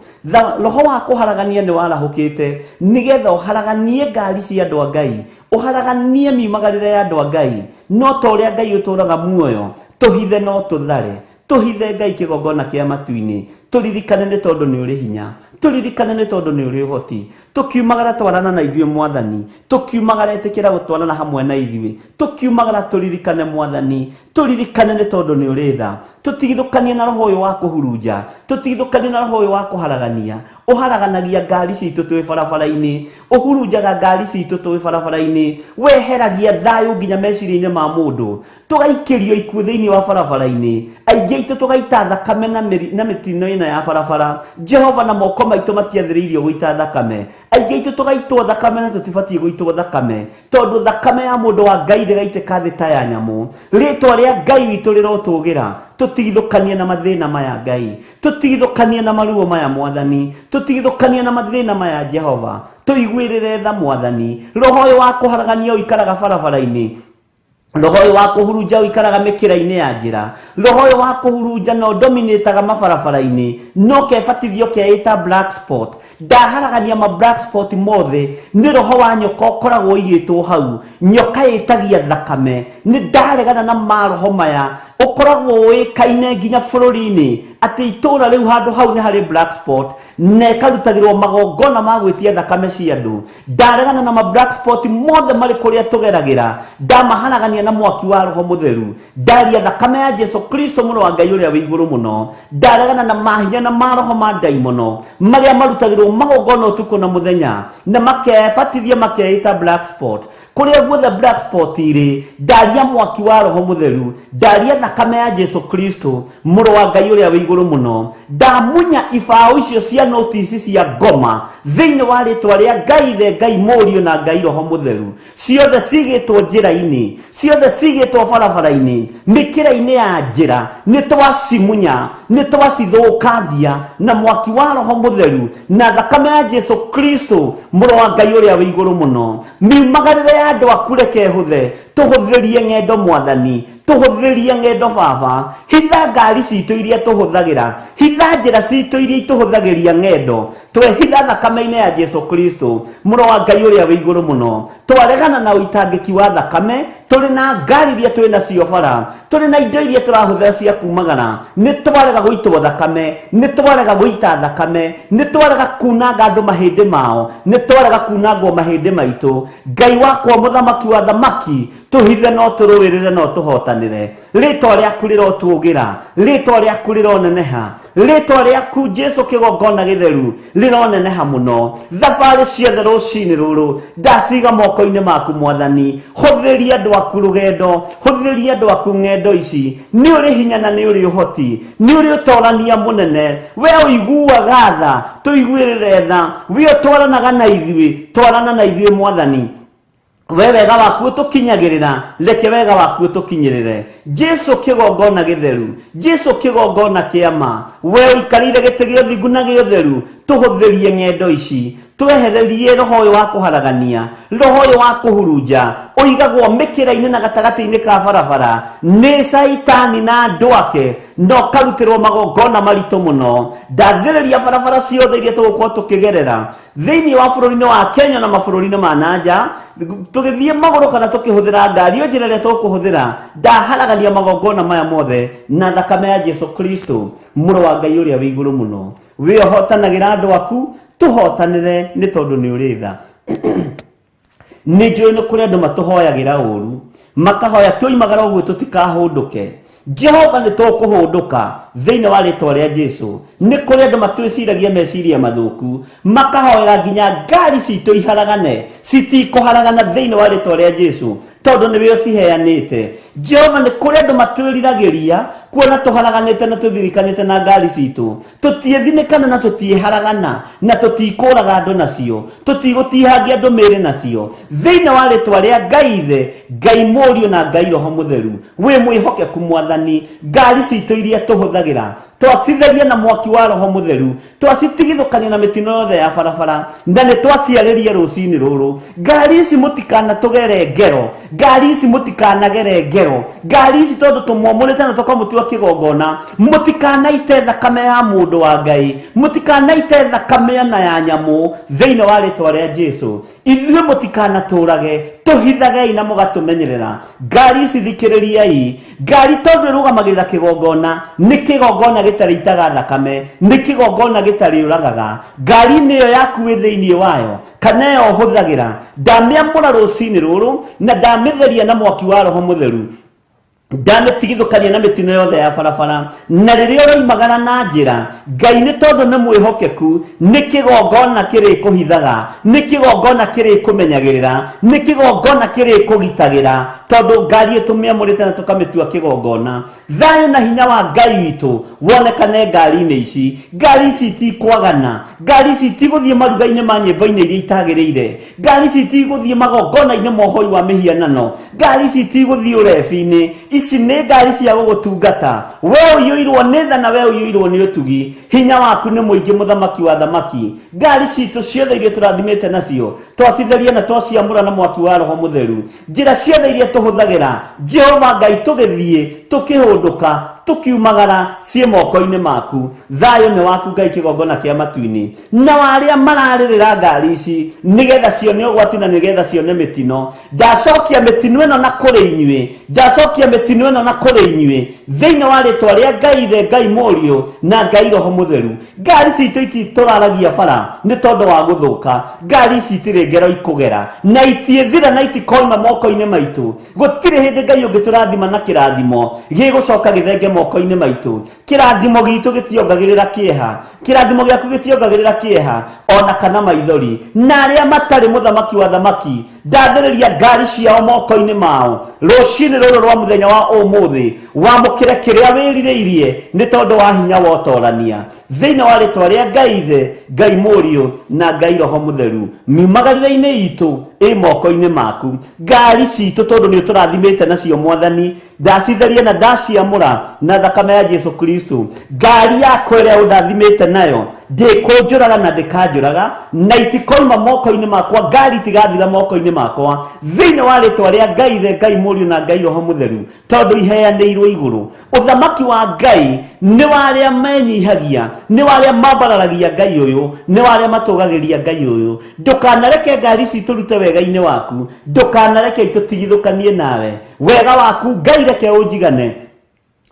roho wa kũharagania nĩ warahũkĩte nĩgetha ũharaganie ngari cia andũ a Ngai, ũharaganie miumagarĩre ya andũ a Ngai, no ta ũrĩa Ngai ũtũraga muoyo. Tũhithe no tũthare, tũhithe Ngai kĩgongona kĩa matu-inĩ, tũririkane nĩ tondũ nĩ ũrĩ hinya, tũririkane nĩ tondũ nĩ ũrĩ ũhoti. Tukiumagara twarana na ithuĩ Mwathani, tukiumagara etĩkĩra gũtwarana hamwe na ithuĩ, tukiumagara tũririkane Mwathani, tũririkane nĩ tondũ nĩ ũrĩ tha. Tũtigithũkanie na roho ũyũ wa kũhurunja, tũtigithũkanie na roho ũyũ wa kũharagania. Ũharaganagia ngari citũ twĩ barabara-inĩ, ũhurunjaga ngari citũ twĩ barabara-inĩ, weheragia thayũ nginya meciria-inĩ ma mũndũ, tũgaikĩrio ikuũ thĩinĩ wa barabara-inĩ, aingĩ aitũ tũgaita thakame na mĩtino ĩno ya barabara. Jehova na moko maitũ matiathĩrĩirio gũita thakame, aingĩ aitũ tũgaitwo thakame na tũtibatiĩ gũitwo thakame, tondũ thakame ya mũndũ wa Ngai ndĩgaitĩka thĩ ta ya nyamũ. Rĩtwa rĩa Ngai witũ rĩrotũgĩra. Tũtigithũkanie na mathĩna maya Ngai, tũtigithũkanie na maruo maya Mwathani, tũtigithũkanie na mathĩna maya Jehova. Tũiguĩrĩre tha Mwathani. Roho ũyũ wa kũharagania ũikaraga barabara-inĩ, roho ũyũ wa kũhurunja ũikaraga mĩkĩra-inĩ ya njĩra, roho ũyũ wa kũhurunja no dominataga mabarabara-inĩ, no kebatithio keĩta black spot. Ndaharagania ma black spot mothe nĩ roho wa nyoka ũkoragwo ũigĩtwo hau, nyoka ĩtagia thakame. Nĩ ndaregana na maroho maya ũkoragwo ũĩkaine nginya bũrũri-inĩ atĩ itũũra rĩu handũ hau nĩ harĩ black spot, na ĩkarutagĩrwo magongona ma gwĩtia thakame cia andũ. Ndaregana na ma black spot mothe marĩ kũrĩa tũgeragĩra, ndamaharagania na mwaki wa Roho Mũtheru. Ndaria thakame ya Jesũ Kristo mũrũ wa Ngai ũrĩa wĩ igũrũ mũno. Ndaregana na mahinya na maroho ma ndaimono marĩa marutagĩrwo magongona ũtukũ na mũthenya, na makebatithia makeĩta black spot. Kũrĩa guothe black spot irĩ, ndaria mwaki wa Roho Mũtheru, ndaria thakame ya Jesũ Kristo mũrũ wa Ngai ũrĩa wĩ igũrũ mũno. Ndamunya ibaũ icio cia notisi cia ngoma thĩinĩ wa rĩtwa rĩa Ngai Ithe, Ngai Mũriũ na Ngai Roho Mũtheru. Ciothe cigĩtwo njĩra-inĩ, ciothe cigĩtwo barabara-inĩ, mĩkĩra-inĩ ya njĩra, nĩ twacimunya, nĩ twacithũkangia na mwaki wa Roho Mũtheru na thakame ya Jesũ Kristo mũrũ wa Ngai ũrĩa wĩ igũrũ mũno. Miumagarĩre ya andu akureke huthe tuhuthirie ngendo mwathani tuhuthirie ngendo baba hitha ngari citu iria tuhuthagira hitha njira citu iria tuhuthagiria ngendo twehitha thakame-inĩ ya Jesu Kristo mũro wa Ngai ũrĩa wĩ igũrũ mũno twaregana na ũitangĩki wa thakame tũrĩ na ngari iria twĩ nacio bara tũrĩ na indo iria tũrahũthĩra cia kumagara nĩ twarega gũitwo thakame nĩ twarega gũita thakame nĩ twarega kunanga andũ mahĩndĩ mao nĩ twarega kunangwo mahĩndĩ maitũ Ngai wakwa mũthamaki wa thamaki tuhithe no tũrũĩrĩre no tũhotanĩre rĩtwa rĩaku rĩrotũũgĩra rĩtwa rĩaku rĩroneneha rĩtwa rĩaku Jesu kĩgongona gĩtheru rĩroneneha mũno thabarĩ ciothe rũcinĩ rũrũ ndaciga moko-inĩ maku mwathani hũthĩria andũ aku rũgendo hũthĩria andũ aku ng'endo ici nĩ ũrĩ hinya na nĩ ũrĩ ũhoti nĩ ũrĩ ũtorania mũnene we ũiguaga tha tũiguĩrĩre tha we ũtwaranaga na ithuĩ twarana na ithuĩ mwathani we wega waku ũtũkinyagĩrĩra reke wega waku ũtũkinyĩrĩre Jesu kĩgongona gĩtheru Jesu kĩgongona kĩama we ũikarĩire gĩtĩ gĩa ũthingu na gĩa ũtheru tũhũthĩrie ng'endo ici twehererie roho ũyũ wa kũharagania roho ũyũ wa kũhurunja ũigagwo mĩkĩra-inĩ na gatagatĩ-inĩ ka barabara nĩ caitani na andũ ake no karutĩrwo magongona maritũ mũno ndathĩrĩria barabara ciothe iria tũgũkorwo tũkĩgerera thĩinĩ wa bũrũri-inĩ wa Kenya na mabũrũri-inĩ ma nanja tũgĩthiĩ magũrũ kana tũkĩhũthĩra ngari o njĩra ĩrĩa tũkũhũthĩra ndaharagania magongona maya mothe na thakame ya Jesu Kristo mũro wa Ngai ũrĩa wĩ igũrũ mũno we ũhotanagĩra andũ aku tuhotanire nĩ tondũ nĩ ũrĩ tha nĩ njũĩ nĩ kũrĩ andũ matũhoyagĩra ũru makahoya tũimagara ũguo tũtikahũndũke Jehova nĩ tũkũhũndũka thĩinĩ wa rĩtwa rĩa Jesu nĩ kũrĩ andũ matwĩciragia meciria mathũku makahoera nginya ngari citũ iharagane citikũharagana thĩinĩ wa rĩtwa rĩa Jesu tondũ nĩwe ũciheanĩte Jehova nĩ kũrĩ andũ matwĩriragĩria kuona tũharaganĩte na tũthirikanĩte na ngari citũ tũtiethinĩkana na tũtiĩharagana na tũtikũraga andũ nacio tũtigũtihangia andũ mĩĩrĩ nacio thĩinĩ wa rĩtwa rĩa Ngai Ithe Ngai Mũriũ na Ngai Roho Mũtheru wĩ mwĩhokeku mwathani ngari citũ iria tũhũthagĩra twacitharia na mwaki wa Roho Mũtheru twacitigithũkania na mĩtino yothe ya barabara na nĩ twaciarĩrie rũcinĩ rũrũ ngari ici mũtikanatũgere ngero ngari ici mũtikanagere ngero ngari ici tondũ tũmwamũrĩte na tũkamũtua kĩgongona mũtikanaite thakame ya mũndũ wa Ngai mũtikanaite thakame ya nyamũ thĩinĩ wa rĩtwa rĩa Jesu ithuĩ mũtikanatũrage tũhithagei na mũgatũmenyerera ngari ici thikĩrĩriai ngari tondũ ĩrũgamagĩrĩra kĩgongona nĩ kĩgongona gĩtarĩitaga thakame nĩ kĩgongona gĩtarĩũragaga ngari nĩyo yaku wĩ thĩinĩ wayo kana ĩyo ũhũthagĩra ndamĩamũra rũcinĩ rũrũ na ndamĩtheria na mwaki wa Roho Mũtheru ndamĩtigithũkania na mĩtino yothe ya barabara na rĩrĩa ũroimagara na njĩra Ngai nĩ tondũ nĩ mwĩhokeku nĩ kĩgongona kĩrĩkũhithaga nĩ kĩgongona kĩrĩkũmenyagĩrĩra nĩ kĩgongona kĩrĩkũgitagĩra tondũ ngari ĩtũmĩamũrĩte na tũkamĩtua kĩgongona thayũ na hinya wa Ngai witũ wonekane ngari-inĩ ici ngari ici itikwagana ngari ici itigũthiĩ maruga-inĩ ma nyĩmbo-inĩ iria itagĩrĩire ngari ici itigũthiĩ magongona-inĩ ma ũhoi wa mĩhianano ngari ici itigũthiĩ ũrebi-inĩ ici nĩ ngari cia gũgũtungata we ũiyũirwo nĩ tha na we ũiyũirwo nĩ ũtugi hinya waku nĩ mũingĩ mũthamaki wa thamaki ngari citũ ciothe iria tũrathimĩte nacio twacitheria na twaciamũra na mwaki wa Roho Mũtheru njĩra ciothe iria tũhũthagĩra Jehova Ngai tũgĩthiĩ tũkĩhũndũka tukiumagara cie moko-inĩ maku thayũ nĩ waku Ngai kĩgongona kĩa matu-inĩ na warĩa mararĩrĩra ngari ici nĩgetha cione ũgwati na nĩgetha cione mĩtino ndacokia mĩtino ĩno na kũrĩ inyuĩ ndacokia mĩtino ĩno na kũrĩ inyuĩ thĩinĩ wa rĩtwa rĩa Ngai Ithe Ngai Mũriũ na Ngai Roho Mũtheru ngari citũ ititũraragia bara nĩ tondũ wa gũthũka ngari ici itirĩ ngero ikũgera na itiĩthira na itikoima moko-inĩ maitũ gũtirĩ hĩndĩ Ngai ũngĩtũrathima na kĩrathimo gĩgũcoka gĩthenge moko-inĩ maitũ kĩrathimo gitũ gĩtiongagĩrĩra kĩeha kĩrathimo gĩaku gĩtiongagĩrĩra kĩeha ona kana maithori na arĩa matarĩ mũthamaki wa thamaki ndathĩrĩria ngari ciao moko-inĩ mao rũcinĩ rũrũ rwa mũthenya wa ũmũthĩ wamũkĩre kĩrĩa wĩrirĩirie nĩ tondũ wa hinya wa ũtorania thĩinĩ wa rĩtwa rĩa Ngai Ithe Ngai Mũriũ na Ngai Roho Mũtheru miumagarĩre-inĩ itũ ĩ moko-inĩ maku ngari citũ tondũ nĩ ũtũrathimĩte nacio mwathani ndacitheria na ndaciamũra na thakame ya Jesu Kristo ngari yakwa ĩrĩa ũndathimĩte nayo ndikunjuraga na ndikanjuraga na itikoima moko-inĩ makwa, ngari tigathira moko-inĩ makwa, thĩinĩ wa rĩtwa rĩa Ngai Ithe, Ngai Mũriũ na Ngai Roho Mũtheru, tondũ iheanĩirwo igũrũ. Ũthamaki wa Ngai nĩ wa arĩa menyihagia, nĩ wa arĩa mambararagia Ngai ũyũ, nĩ wa arĩa matũgagĩria Ngai ũyũ. Ndũkanareke ngari ici tũrute wega-inĩ waku, ndũkanareke itũtigithũkanie nawe. Wega waku Ngai reke ũnjigane,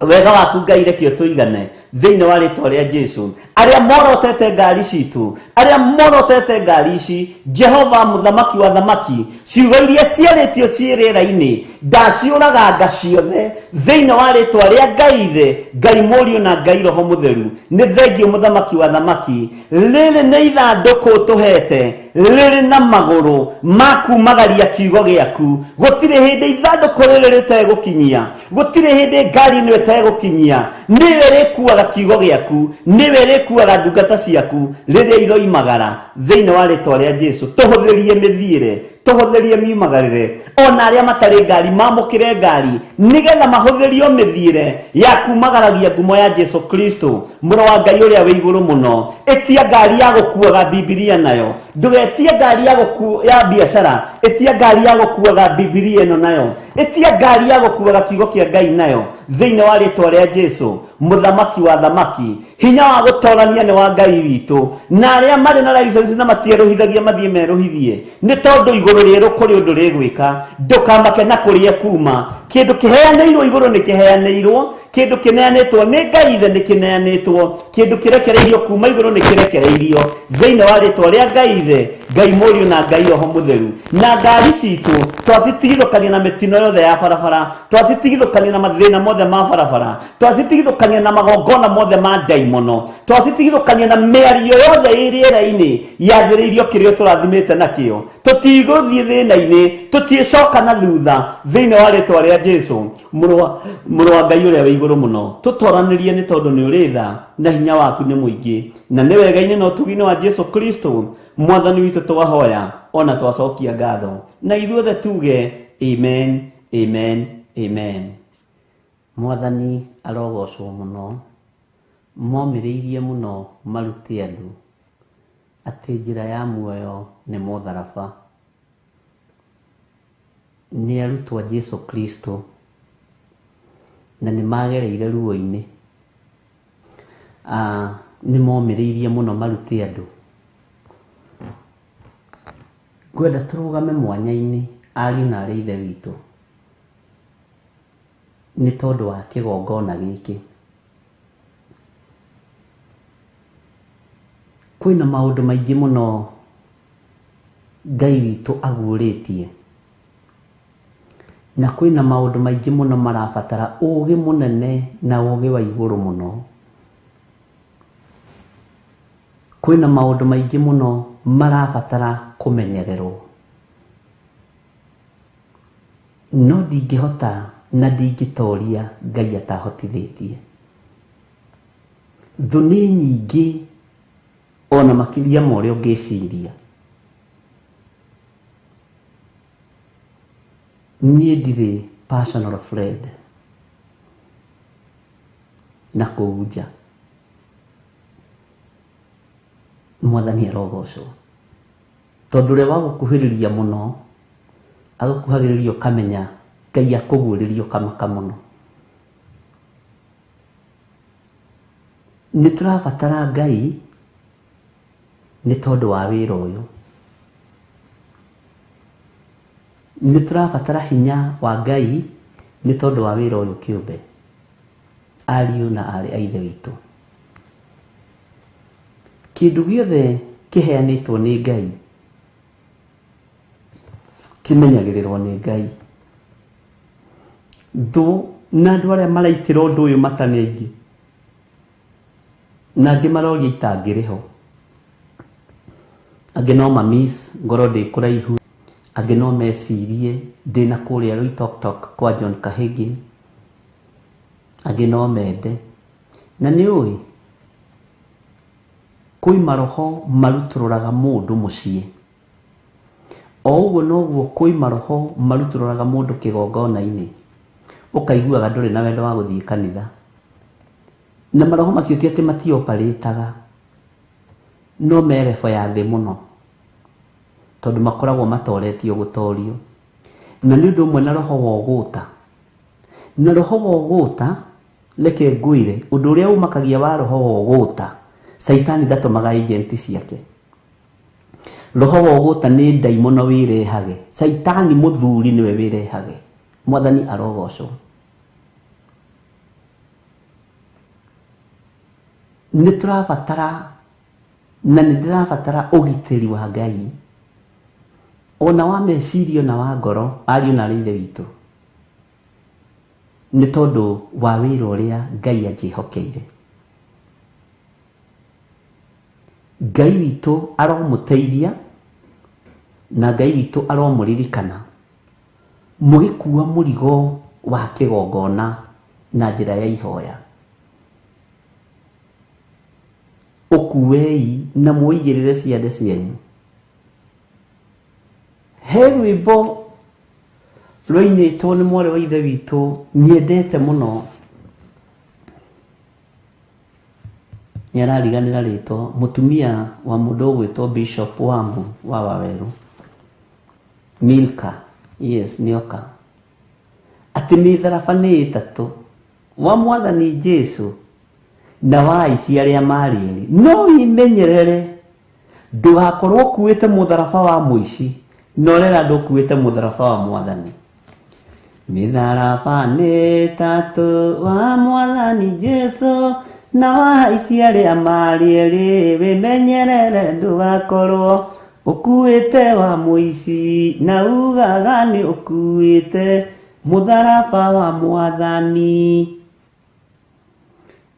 wega waku Ngai reke ũtũigane thĩinĩ wa rĩtwa rĩa Jesũ. Arĩa morotete ngari citũ, arĩa morotete ngari ici, Jehova mũthamaki wa thamaki, ciugo iria ciarĩtio ciĩrĩra-inĩ ndaciũraganga ciothe thĩinĩ wa rĩtwa rĩa Ngai Ithe, Ngai Mũriũ na Ngai Roho Mũtheru. Nĩ thengio mũthamaki wa thamaki, rĩrĩ nĩ ithandũkũ tũhete, rĩrĩ na magũrũ ma kumagaria kiugo gĩaku. Gũtirĩ hĩndĩ ithandũkũ rĩrĩ rĩtegũkinyia, gũtirĩ hĩndĩ ngari ĩno ĩtegũkinyia. Nĩwe rĩkuaga kiugo gĩaku, nĩwe rĩkuaga ndungata ciaku rĩrĩa iroimagara thĩinĩ wa rĩtwa rĩa Jesũ. Tũhũthĩrie mĩthiĩre, tũhũthĩrie miumagarĩre, ona arĩa matarĩ ngari mamũkĩre ngari, nĩgetha mahũthĩrio mĩthiĩre ya kumagaragia ngumo ya Jesũ Kristo, mũrũ wa Ngai ũrĩa wĩ igũrũ mũno. Etia ngari ya gũkuaga Bibilia nayo, ndũgetie ngari ya biacara, etia ngari ya gũkuaga Bibilia ĩno nayo, etia ngari ya gũkuaga kiugo kĩa Ngai nayo thĩinĩ wa rĩtwa rĩa Jesũ, mũthamaki wa thamaki. Hinya wa gũtorania nĩ wa Ngai witũ, na arĩa marĩ na license na matierũhithagia mathiĩ merũhithie, nĩ tondũ igũrũ rĩerũ kũrĩ ũndũ rĩgwĩka. Ndũkamake na kũrĩa kuma, kĩndũ kĩheanĩirwo igũrũ nĩ kĩheanĩirwo, kĩndũ kĩneanĩtwo nĩ Ngai Ithe nĩ kĩneanĩtwo, kĩndũ kĩrekereirio kuma igũrũ nĩ kĩrekereirio thĩinĩ wa rĩtwa rĩa Ngai Ithe, Ngai Mũriũ na Ngai Roho Mũtheru. Na ngari citũ twacitigithũkania na mĩtino yothe ya barabara, twacitigithũkania na mathĩna mothe ma barabara, twacitigithũkania na magongona mothe ma ndaimono, twacitigithũkania na mĩario yothe ĩ rĩera-inĩ yathĩrĩirio kĩrĩa tũrathimĩte nakĩo. Tũtigũthiĩ thĩna-inĩ, tũtiĩcoka na thutha thĩinĩ wa rĩtwa rĩa Jesũ, mũrũ wa Ngai ũrĩa wĩ igũrũ mũno. Tũtoranĩrie nĩ tondũ nĩ ũrĩ tha na hinya waku nĩ mũingĩ, na nĩ wega-inĩ na ũtugi-inĩ wa Jesũ Kristo mwathani witũ twahoya ona twacokia ngatho, na ithuothe tuge amen, amen, amen. Mwathani arogocwo mũno, momĩrĩirie mũno marute andũ atĩ njĩra ya muoyo nĩ mũtharaba. Nĩ arutwo Jesũ Kristo na nĩ magereire ruo-inĩ, nĩ momĩrĩirie mũno marute andũ. Ngwenda tũrũgame mwanya-inĩ ariũ na arĩ ithe witũ nĩ tondũ wa kĩgongona gĩkĩ. Kwĩna maũndũ maingĩ mũno Ngai witũ aguũrĩtie, na kwĩna maũndũ maingĩ mũno marabatara ũũgĩ mũnene na ũũgĩ wa igũrũ mũno. Kwĩna maũndũ maingĩ mũno marabatara kũmenyererwo, no ndingĩhota na ndingĩtoria Ngai atahotithĩtie. Thũ nĩ nyingĩ ona makĩria ma ũrĩa ũngĩciria. Niĩ ndirĩ personal friend na kũu nja. Mwathani arogocwo, tondũ ũrĩa wagũkuhĩrĩria mũno agũkuhagĩrĩria ũkamenya Ngai akũguũrĩria ũkamaka mũno. Nĩ tũrabatara Ngai nĩ tondũ wa wĩra ũyũ. Nĩ tũrabatara hinya wa Ngai nĩ tondũ wa wĩra ũyũ kĩũmbe. Ariũ na arĩ a ithe witũ, kĩndũ gĩothe kĩheanĩtwo nĩ Ngai kĩmenyagĩrĩrwo nĩ Ngai. Thũ na andũ arĩa maraitĩra ũndũ ũyũ matane aingĩ, na angĩ maroria itangĩrĩ ho, angĩ no mamiss ngoro ndĩ kũraihu, angĩ no mecirie ndĩ na kũrĩa Loitoktok kwa John Kahĩgi, angĩ no mende. Na nĩ ũĩ kwĩ maroho marutũrũraga mũndũ mũciĩ, o ũguo noguo kwĩ maroho marutũrũraga mũndũ kĩgongona-inĩ, ũkaiguaga ndũrĩ na wendo wa gũthiĩ kanitha. Na maroho macio ti atĩ matioparĩtaga, no merefo ya thĩ mũno tondũ makoragwo matoretio gũtorio, na nĩ ũndũ ũmwe na roho wa ũgũta. Na roho wa ũgũta, reke ngwĩre ũndũ ũrĩa umakagia wa roho wa ũgũta, Saitani ndatũmaga agenti ciake. Roho wa ũgũta nĩ ndaimono wĩrehage, Saitani mũthuri nĩwe wĩrehage. Mwathani arogocwo. Nĩ tũrabatara na nĩ ndĩrabatara ũgitĩri wa Ngai, ona wa meciria na wa ngoro, ariũ na ithe witũ, nĩ tondũ wa wĩra ũrĩa Ngai anjĩhokeire. Ngai witũ aromũteithia na Ngai witũ aromũririkana mũgĩkua mũrigo wa kĩgongona na njĩra ya ihoya. Ũkuei na mũigĩrĩre ciande cianyu. He rwĩmbo rũinĩtwo nĩ mwarĩ wa ithe witũ nyendete mũno, nĩarariganĩra rĩtwa, mũtumia wa mũndũ ũgwĩtwo Bishop Wambu wa Waweru, Milka, yes, nĩoka atĩ mĩtharaba nĩ ĩtatũ, wa Mwathani Jesu na wa aici arĩa marĩ erĩ. No imenyerere ndũgakorwo kuĩte mũtharaba wa mũici, no rera ndũkuĩte mũtharaba wa Mwathani. Mĩtharaba nĩ ĩtatũ, wa Mwathani Jesu na wa aici arĩa marĩ erĩ, wĩmenyerere ndũgakorwo ũkuĩte wa mũici na ugaga nĩ ũkuĩte mũtharaba wa Mwathani.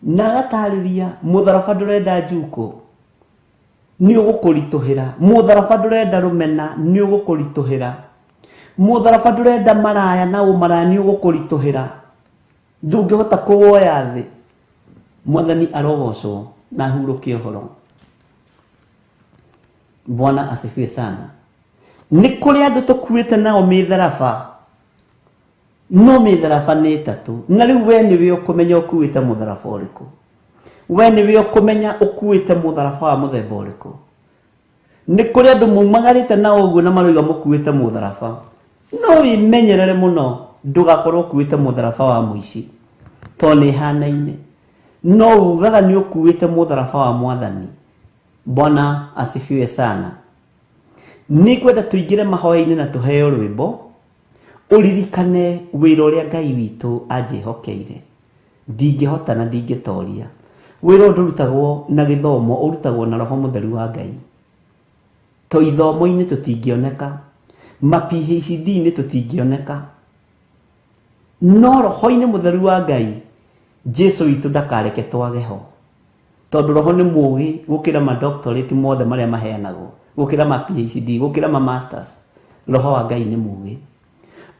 Na gatarĩria mũtharaba ndũrenda njuko, nĩ ũgũkũritũhĩra. Mũtharaba ndũrenda rũmena, nĩ ũgũkũritũhĩra. Mũtharaba ndũrenda maraya na ũmaraya, nĩ ũgũkũritũhĩra. Ndũngĩhota kũwoya thĩ. Mwathani arogocwo na ahurũkie ũhoro. Bwana asifiwe sana. Nĩ kũrĩ andũ tũkuĩte nao mĩtharaba, no mĩtharaba nĩ ĩtatũ. Na rĩu we nĩwe ũkũmenya ũkuĩte mũtharaba ũrĩkũ. We nĩwe ũkũmenya ũkuĩte mũtharaba wa mũthemba ũrĩkũ. Nĩ kũrĩ andũ maumagarĩte na ũguo na maroiga mũkuĩte mũtharaba, no wĩmenyerere mũno ndũgakorwo ũkuĩte mũtharaba wa mũici, tondũ nĩ ihanaine. No ugaga nĩ ũkuĩte mũtharaba wa Mwathani. Bwana asifiwe sana. Nĩ kwenda tũingĩre mahoya-inĩ na tũheo rwĩmbo, ũririkane wĩra ũrĩa Ngai witũ anjĩhokeire. Ndingĩhota na ndingĩtoria. Wĩra ũndũ ũrutagwo na gĩthomo, ũrutagwo na Roho Mũtheru wa Ngai. To ithomo-inĩ tũtingĩoneka, ma-PhD-inĩ tũtingĩoneka, no Roho-inĩ Mũtheru wa Ngai, Jesu witũ ndakareke twage ho. Tondũ Roho nĩ mũũgĩ gũkĩra ma-doctorate mothe marĩa maheanagwo, gũkĩra ma-PhD, gũkĩra ma-masters. Roho wa Ngai nĩ mũũgĩ.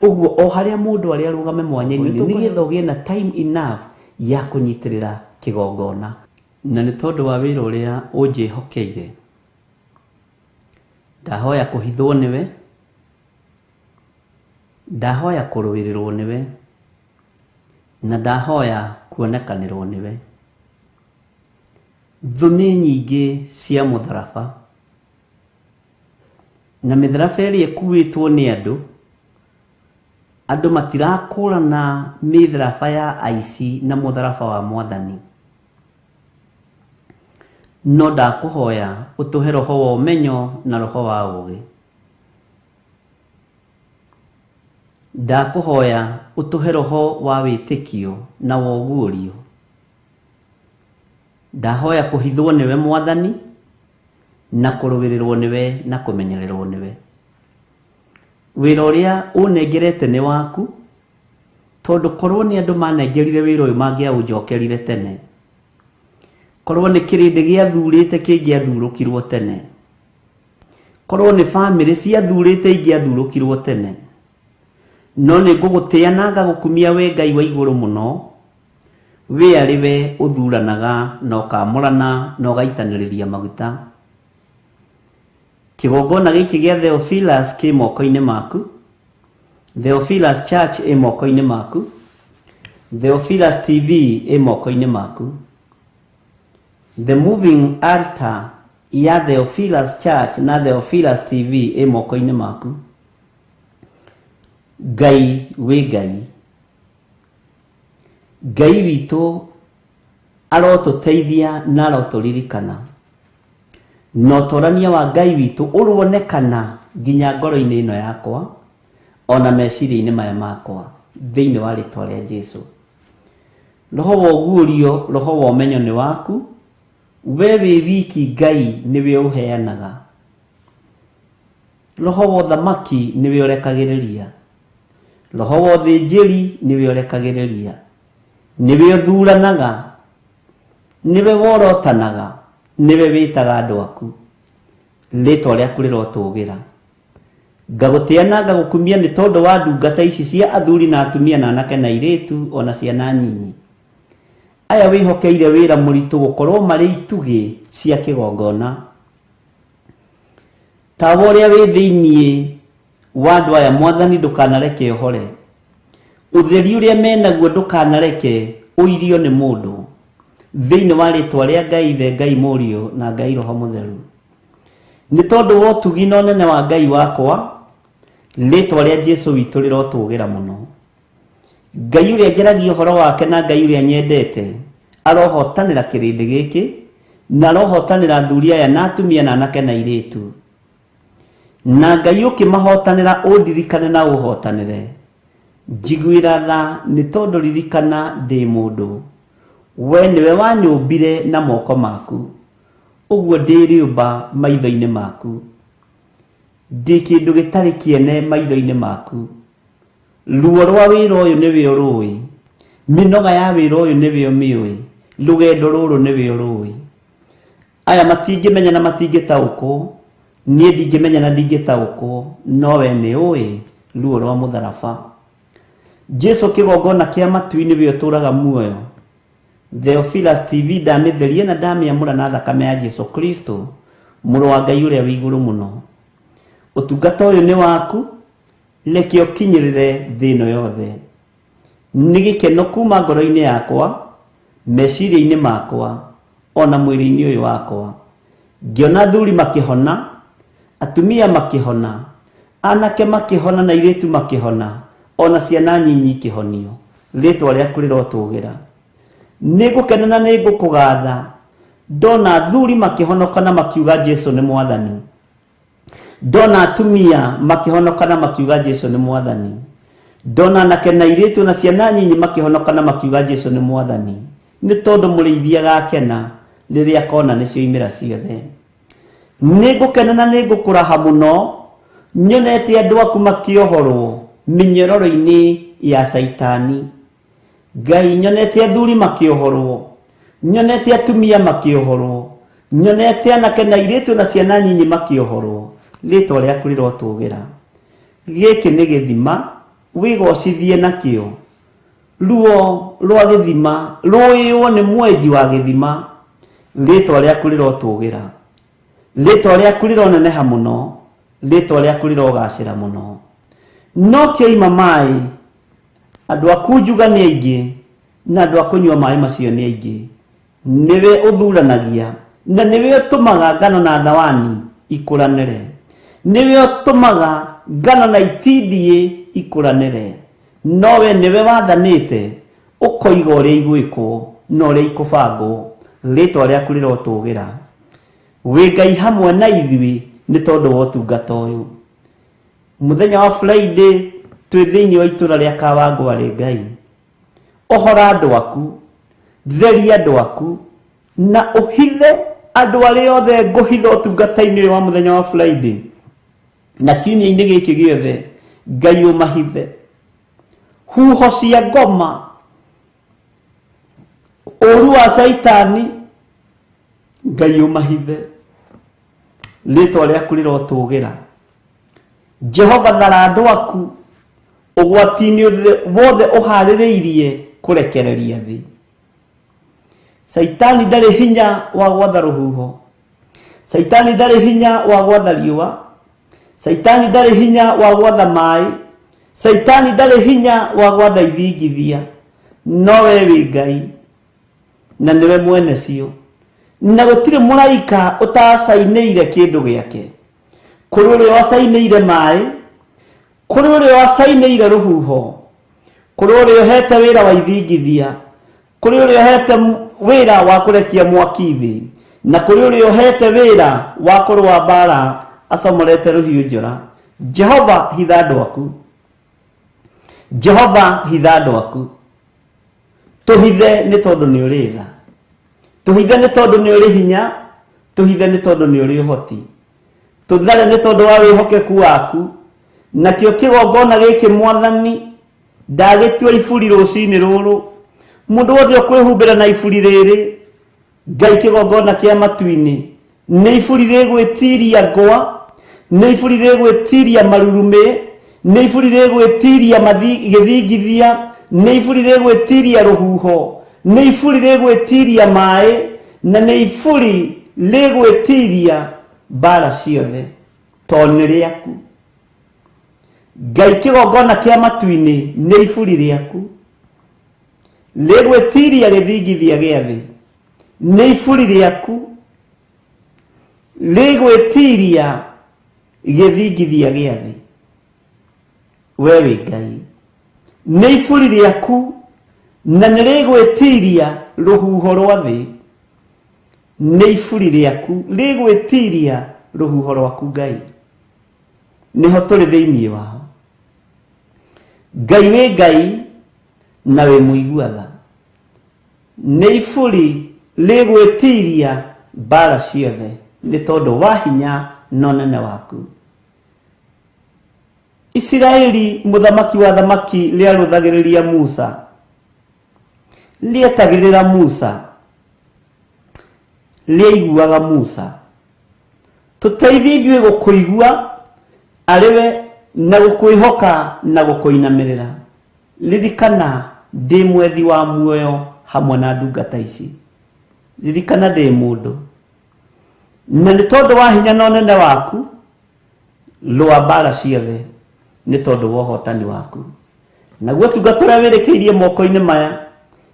Ũguo o harĩa mũndũ arĩa arũgame mwanya-inĩ, nĩgetha ũgĩe na time enough ya kũnyitĩrĩra kĩgongona. Na nĩ tondũ wa wĩra ũrĩa ũnjĩhokeire, ndahoya kũhithwo nĩwe, ndahoya kũrũĩrĩrwo nĩwe, na ndahoya kuonekanĩrwo nĩwe. Thũ nĩ nyingĩ cia mũtharaba, na mĩtharaba ĩrĩa ĩkuĩtwo nĩ andũ, andũ matirakũrana mĩtharaba ya aici na mũtharaba wa Mwathani. No ndakũhoya ũtũhe roho wa ũmenyo na roho wa ũũgĩ. Ndakũhoya ũtũhe roho wa wĩtĩkio na woguũrio. Ndahoya kũhithwo nĩwe Mwathani, na kũrũĩrĩrwo nĩwe na kũmenyererwo nĩwe. Wĩra ũrĩa ũnengerete nĩ waku, tondũ korwo nĩ andũ manengerire wĩra ũyũ mangĩaũnjokerire tene. Korwo nĩ kĩrĩndĩ gĩathurĩte kĩngĩathurũkirwo tene. Korwo nĩ bamĩrĩ ciathurĩte ingĩathurũkirwo tene. No nĩ ngũgũtĩa na ngagũkumia we Ngai wa igũrũ mũno, we arĩ we ũthuranaga na ũkamũrana na ũgaitanĩrĩria maguta. Kĩgongona gĩkĩ gĩa Theophilus kĩ moko-inĩ maku. Theophilus Church ĩ moko-inĩ maku. Theophilus TV ĩ moko-inĩ maku. The Moving Altar ya Theophilus Church na Theophilus TV ĩ moko-inĩ maku. Ngai wĩ Ngai. Ngai witũ arotũteithia na arotũririkana. Na ũtũrania wa Ngai witũ ũronekana nginya ngoro-inĩ ĩno yakwa ona meciria-inĩ maya makwa thĩinĩ wa rĩtwa rĩa Jesũ. Roho wa ũguũrio, roho wa ũmenyo nĩ waku. We wĩ wiki Ngai nĩwe ũheanaga. Roho wa ũthamaki nĩwe ũrekagĩrĩria. Roho wa ũthĩnjĩri nĩwe ũrekagĩrĩria. Nĩwe ũthuranaga. Nĩwe worotanaga. Nĩwe wĩtaga andũ aku. Rĩtwa rĩaku rĩrotũũgĩra. Ngagũtĩa na ngagũkumia nĩ tondũ wa ndungata ici cia athuri na atumia na anake na airĩtu ona ciana nyinyi. Aya wĩhokeire wĩra mũritũ gũkorwo marĩ itugĩ cia kĩgongona. Tawa ũrĩa wĩ thĩinĩ wa andũ aya Mwathani ndũkanareke ũhore. Ũtheri ũrĩa menaguo ndũkanareke ũirio nĩ mũndũ. Thĩinĩ wa rĩtwa rĩa Ngai Ithe, Ngai Mũriũ na Ngai Roho Mũtheru. Nĩ tondũ wa ũtugi na ũnene wa Ngai wakwa, rĩtwa rĩa Jesũ witũ rĩrotũũgĩra mũno. Ngai ũrĩa njaragia ũhoro wake na Ngai ũrĩa nyendete arohotanĩra kĩrĩndĩ gĩkĩ na arohotanĩra athuri aya na atumia na anake na airĩtu. Na Ngai ũkĩmahotanĩra ũndirikane na ũhotanĩre. Njiguĩra tha nĩ tondũ ririkana ndĩ mũndũ. We nĩwe wanyũmbire na moko maku. Ũguo ndĩ rĩũmba maitho-inĩ maku. Ndĩ kĩndũ gĩtarĩ kĩene maitho-inĩ maku. Ruo rwa wĩra ũyũ nĩwe ũrũĩ. Mĩnoga ya wĩra ũyũ nĩwe ũmĩũĩ. Rũgendo rũrũ nĩwe ũrũĩ. Aya matingĩmenya na matingĩtaũkwo. Niĩ ndingĩmenya na ndingĩtaũkwo. No we nĩ ũĩ ruo rwa mũtharaba. Jesũ kĩgongona kĩa matu nĩwe ũtũraga muoyo. Theophilus TV ndamĩtherie na ndamĩamũra na thakame ya Jesũ Kristo, mũrũ wa Ngai ũrĩa wĩ igũrũ mũno. Ũtungata ũyũ nĩ waku. Reke ũkinyĩrĩre thĩ ĩno yothe. Nĩ gĩkeno kuma ngoro-inĩ yakwa, meciria-inĩ makwa, ona mwĩrĩ-inĩ ũyũ wakwa. Ngĩona athuri makĩhona, atumia makĩhona, anake makĩhona na airĩtu makĩhona, ona ciana nyinyi ikĩhonio. Rĩtwa rĩaku rĩrotũũgĩra. Nĩngũkena na nĩngũkũgatha ndona athuri makĩhonoka na makiuga Jesũ nĩ Mwathani. Ndona atumia makĩhonoka na makiuga Jesũ nĩ Mwathani. Ndona anake na airĩtu na ciana nyinyi makĩhonoka na makiuga Jesũ nĩ Mwathani. Nĩ tondũ mũrĩithia gakena rĩrĩa akona nĩcio imĩra ciothe. Nĩngũkena na nĩngũkũraha mũno nyonete andũ aku makĩohorwo mĩnyororo-inĩ ya Saitani. Ngai, nyonete athuri makĩohorwo, nyonete atumia makĩohorwo, nyonete anake na airĩtu na ciana nyinyi makĩohorwo. Rĩtwa rĩaku rĩrotũũgĩra. Gĩkĩ nĩ gĩthima wĩgocithie nakĩo. Ruo rwa gĩthima rũĩo nĩ mwenji wa gĩthima. Rĩtwa rĩaku rĩrotũũgĩra. Rĩtwa rĩaku rĩroneneha mũno. Rĩtwa rĩaku rĩrogacĩra mũno. No kĩoima maĩ, andũ aku njuga nĩ aingĩ na andũ a kũnyua maĩ macio nĩ aingĩ. Nĩwe ũthuranagia na nĩwe ũtũmaga ngano na thawani ikũranĩre. Nĩwe ũtũmaga ngano na itindiĩ ikũranĩre. Nowe nĩwe wathanĩte ũkoiga ũrĩa igwĩkwo na ũrĩa ikũbangwo. Rĩtwa rĩaku rĩrotũũgĩra. Wĩ Ngai hamwe na ithuĩ nĩ tondũ wa ũtungata ũyũ. Mũthenya wa Friday twĩ thĩinĩ wa itũra rĩa Kawangware Ngai. Ohora andũ aku, theria andũ aku na ũhithe andũ arĩa othe ngũhitha ũtungata-inĩ ũyũ wa mũthenya wa Friday. Na kiumia-inĩ gĩkĩ gĩothe Ngai ũmahithe. Huho cia ngoma, ũru wa Saitani, Ngai ũmahithe. Rĩtwa rĩaku rĩrotũũgĩra. Jehova thara andũ aku ũgwati-inĩ wothe ũharĩrĩirie kũrekereria thĩ. Saitani ndarĩ hinya wa gwatha rũhuho. Saitani ndarĩ hinya wa gwatha riũa. Saitani ndarĩ hinya wa gwatha maĩ. Saitani ndarĩ hinya wa gwatha ithingithia. No we wĩ Ngai na nĩwe mwene cio. na gutire muraika utasainiire kindu giake kuri uri wasainiire mai kuri uri wasainiire ruhuho kuri uri ohete wira wa ithingithia kuri uri ohete wira wa kurekia mwaki thi na kuri uri ohete wira wa kurwa bara acomorete ruhiu njora Jehova hitha andu aku Jehova hitha andu aku tuhithe ni tondu ni uri tha tuhithe ni tondu ni uri hinya tuhithe ni tondu ni uri uhoti tuthare ni tondu wa wihokeku waku nakio kigongona giki mwathani ndagitua iburi rucini ruru mundu wothe ukwihumbira na iburi riri Ngai kigongona kia matuini ni iburi rigwitiria ngwa ni iburi rigwitiria marurume ni iburi rigwitiria githingithia ni iburi rigwitiria ruhuho ni iburi rigwitiria mai na ni iburi rigwitiria bara ciothe toni riaku Ngai kigongona kia matuini ni iburi riaku rigwitiria githingithia gia thi ni iburi riaku rigwitiria githingithia gia thi wewe Ngai ni iburi riaku na ni rigwitiria ruhuho rwa thi ni iburi riaku rigwitiria ruhuho rwaku Ngai niho turi thiini wao Ngai we Ngai na we muiguatha ni iburi rigwitiria bara ciothe ni tondu wa hinya no nene waku Israeli muthamaki wa thamaki riaruthagiriria Musa rietagirira Musa riiguaga Musa tuteithie gukuigua ariwe na gukwihoka na gukuinamirira ririkana ndi mwethi wa muoyo hamwe na ndungata ici ririkana ndi mundu na ni tondu wa hinya no nene waku rwa bara ciothe ni tondu wa hotani waku naguo tungatura wirikiirie moko-ini maya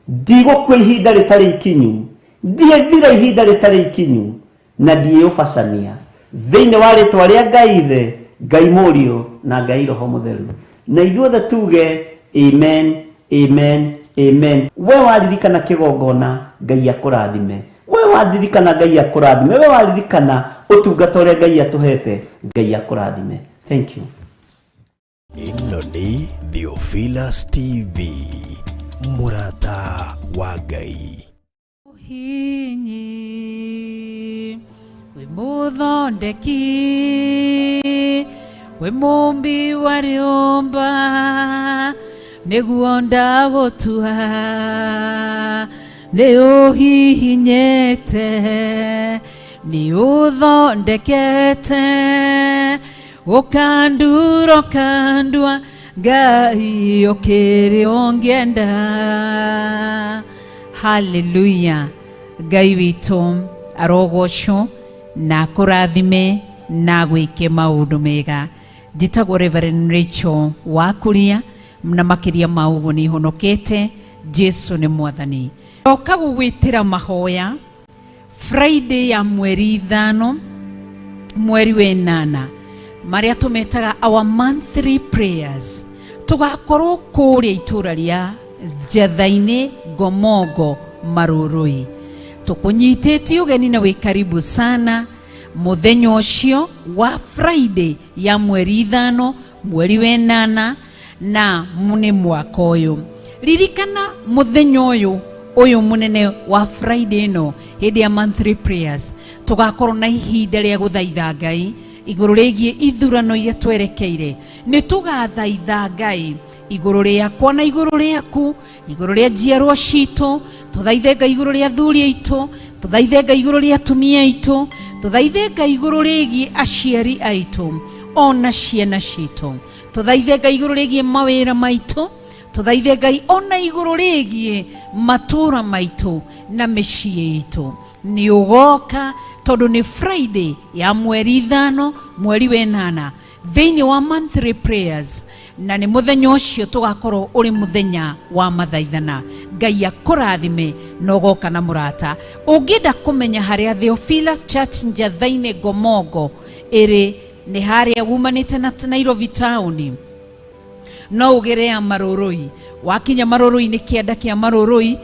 ndigukwa ihinda ritari ikinyu ndiethira ihinda ritari ikinyu na ndiubacania thiini wa ritwa ria Ngai the Ngai Murio na Ngai Roho Mutheru na ithuothe tuge amen amen amen we waririkana kigongona Ngai akurathime we waririkana Ngai akurathime we waririkana utungata uria Ngai atuhete Ngai akurathime thank you ino ni Theophilus TV murata wa Ngai hinyi we muthondeki we mumbi wa riumba niguo ndagutua ni uhihinyete ni uthondekete ukandura ukandua Ngai ukiri ungienda haleluya Ngai witu arogocwo na kurathime na gwike maundu mega njitagwo Reverend Rachel wa Kuria na makiria maugo ni honokete Jesu ni mwathani oka gugwitira mahoya Friday ya mweri 5 mweri wa 8 maria tumetaga our monthly prayers tugakorwo kuria itura ria Njathaini Gomogo Marurui tukunyitĩtie ugeni na wikaribu sana muthenya ucio wa Friday ya mweri 5 mweri wa 8 na mune mwaka uyu ririkana muthenya uyu munene wa Friday no hindi ya monthly prayers tugakorwo na ihinda ria guthaitha Ngai iguru rigie ithurano iria twerekeire ni tugathaitha Ngai iguru riakwa na iguru riaku iguru ria njiarwa citu tuthaithe Ngai iguru ria athuri aitu tuthaithe Ngai iguru ria atumia aitu tuthaithe Ngai iguru rigie aciari aitu ona ciana citu tuthaithe Ngai iguru rigie mawira maitu tuthaithe Ngai ona iguru rigie matura maitu na mĩciĩ itu. Ni ugoka tondu ni Friday ya mweri 5 mweri wa 8 thĩinĩ wa monthly prayers, na ni muthenya ucio tugakorwo uri muthenya wa mathaithana. Ngai akũrathime na ugoka na murata. Ũngĩenda kũmenya harĩa Theophilus Church Njathainĩ Gomongo ĩrĩ, ni harĩa umanĩte na Nairobi town, no ũgerea Marũrũi. Wakinya Marũrũi-inĩ kĩanda kĩa Marũrũi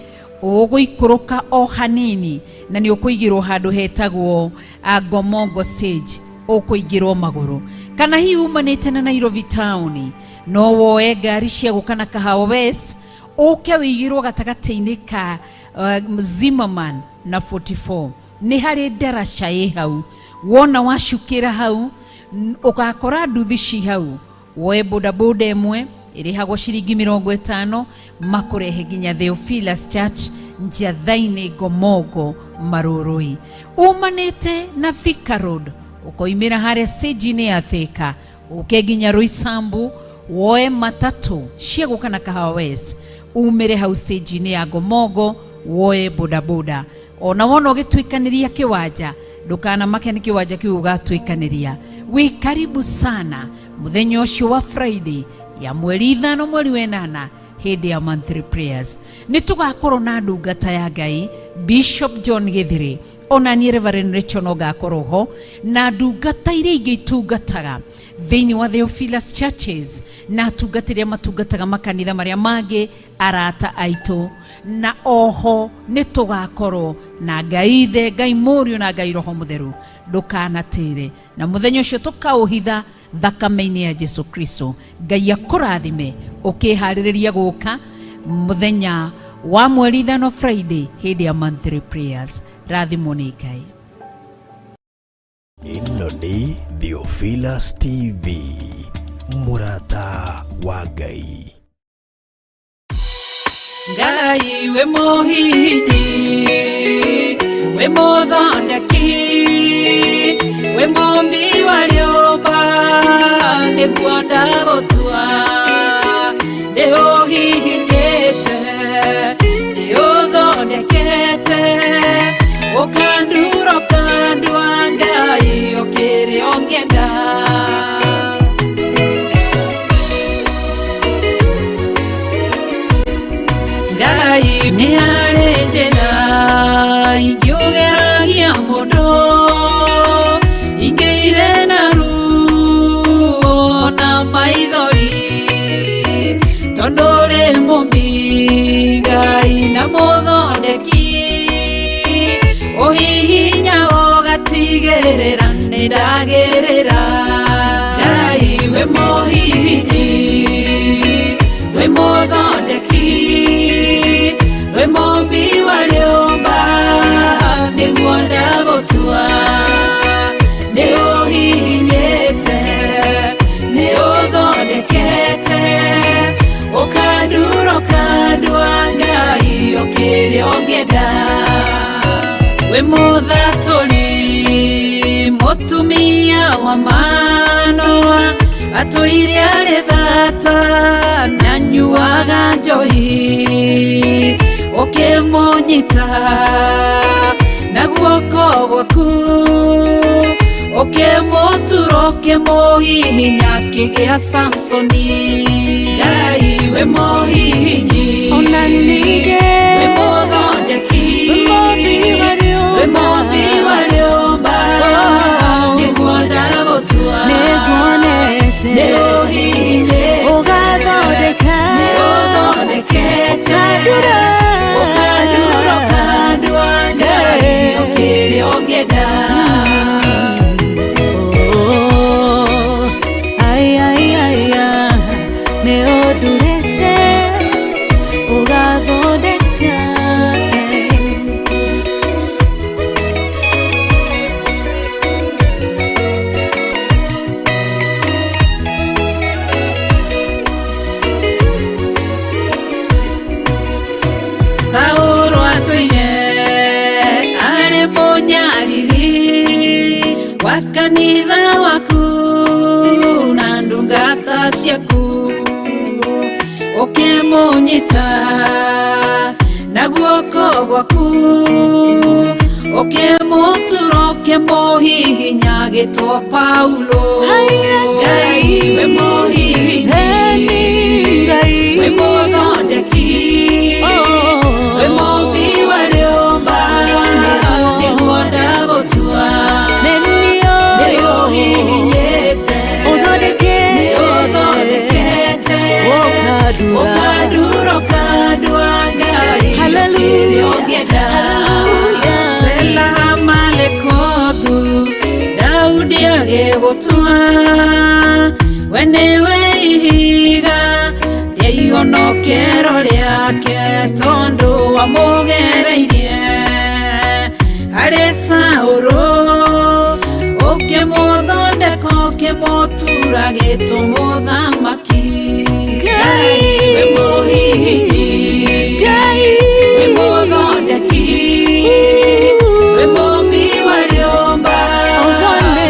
ũgũikũrũka o hanini na ni ũkũigĩrwo handũ hetagwo Gomongo stage, ũkũigĩrwo magũrũ. Kana hihi umanĩte na Nairobi town, no woe ngari cia gũka na Kahawa West, ũke wĩigĩrwo gatagatĩ-inĩ ka Zimmerman na 44. Nĩ harĩ ndaraca ĩ hau. Wona wacukĩra hau ũgakora nduthi ci hau, woe bodaboda ĩmwe ĩrĩhagwo ciringi 50 makũrehe nginya Theophilus Church Njathainĩ Gomongo Marũrũi. Umanĩte na Thika Road, ukoimĩra harĩa stage-inĩ ya Thika, uke nginya Roysambu, woe matatu cia gũka na Kahawa West, umĩre hau stage-inĩ ya Gomongo, woe bodaboda. Ona wona ũgĩtuĩkanĩria kĩwanja, ndũkana make nĩ kĩwanja kĩu ũgatũĩkanĩria. Wĩ karibu sana muthenya ũcio wa Friday ya mweri 5 mweri wa 8 hĩndĩ ya monthly prayers. Nĩ tũgakorwo na ndungata ya Ngai Bishop John Githiri, ona ni Reverend Rachel no gakorwo ho, na ndungata iria ingĩ itungataga thĩinĩ wa Theophilus Churches, na tungatĩria matungataga makanitha marĩa mangĩ arata aitũ. Na oho nĩ tũgakorwo na Ngai Ithe, Ngai Mũriũ na Ngai Roho Mũtheru. Ndũkanatĩre, na mũthenya ũcio tũkaũhitha thakame-inĩ ya Jesu Kristo. Ngai akũrathime ũkĩharĩrĩria gũka mũthenya wa mweri 5 Friday hĩndĩ ya monthly prayers. Rathimwo nĩ Ngai. Ĩno nĩ Theophilus TV, mũrata wa Ngai. Ngai we mũhihi, we mũthondeki, we mũmbi wa rĩũmba, nĩguo ndagũtua, ndĩũhihinyĩte, ndĩũthondekete, ũkandura ũkandua Ngai ũkĩrĩa ũngĩenda. Ngai nĩ harĩ njĩra ingĩũgeragia mũndũ, ingĩire na ruo na maithori, tondũ rĩ mũmbi Ngai na mũthondeki, ũhihinya ũgatigĩrĩra nĩ ndagĩrĩra. Ngai we mũhihinyi, we mũthondeki, we mũmbi wa rĩũmba, nĩguo ndagũtua, nĩ ũhihinyĩte, nĩ ũthondekete, ũkandura ũkandua Ngai ũkĩrĩa ũngĩenda. We mũthatũri, mũtumia wa Manoa, atũire arĩ thata na nyuaga njohi, ũkĩmũnyita na guoko gwaku, ũkĩmũtura ũkĩmũhihinya akĩgĩa Samsoni. Ngai we mũhihinyi, ona ningĩ we mũthondeki, we mũmbi wa rĩũmba, nĩguo ndagũtua, nĩguonete, nĩ ũhihinyĩte, ũgathondeka, nĩ ũthondekete, ũkandura ũkandua Ngai ũkĩrĩa ũngĩenda. Nĩ ũndurĩte, ũgathondeka. Saũlũ atũire arĩ mũnyariri wa kanitha waku na ndungata ciaku, ukimunyita na guoko gwaku ukimutura ukimuhihinya gitwa Paulo. Ngai we muhihinyi, we muthondeki, we mumbi wa rĩũmba, nĩguo ndagũtua, nĩũhihinyĩte, nĩũthondekete, ũkandura ũkandua Ngai kĩrĩa ũngĩenda. Selaha malekothu Daudi agĩgũtua, we nĩwe ihiga rĩa ihonokero rĩake, tondũ wamũgereirie harĩ Saũlũ, ũkĩmũthondeka ũkĩmũtura gĩtũ mũthamaki. Ngai we mũhihinyi, we mũthondeki, we mumbi wa rĩũmba,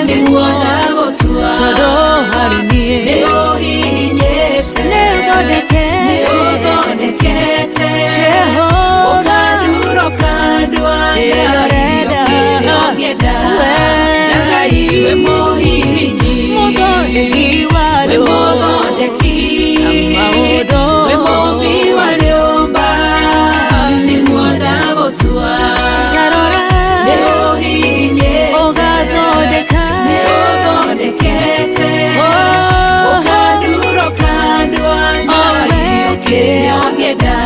nĩguo ndagũtua, nĩũhihinyĩte, nĩũthondekete, ũkandura ũkandua Ngai kĩrĩa ũngĩenda. Ngai we mũhihinyi, we mũthondeki, we mumbi wa rĩũmba, nĩguo ndagũtua, nĩũhihinyĩte, nĩũthondekete, ũkandura ũkandua Ngai kĩrĩa ũngĩenda.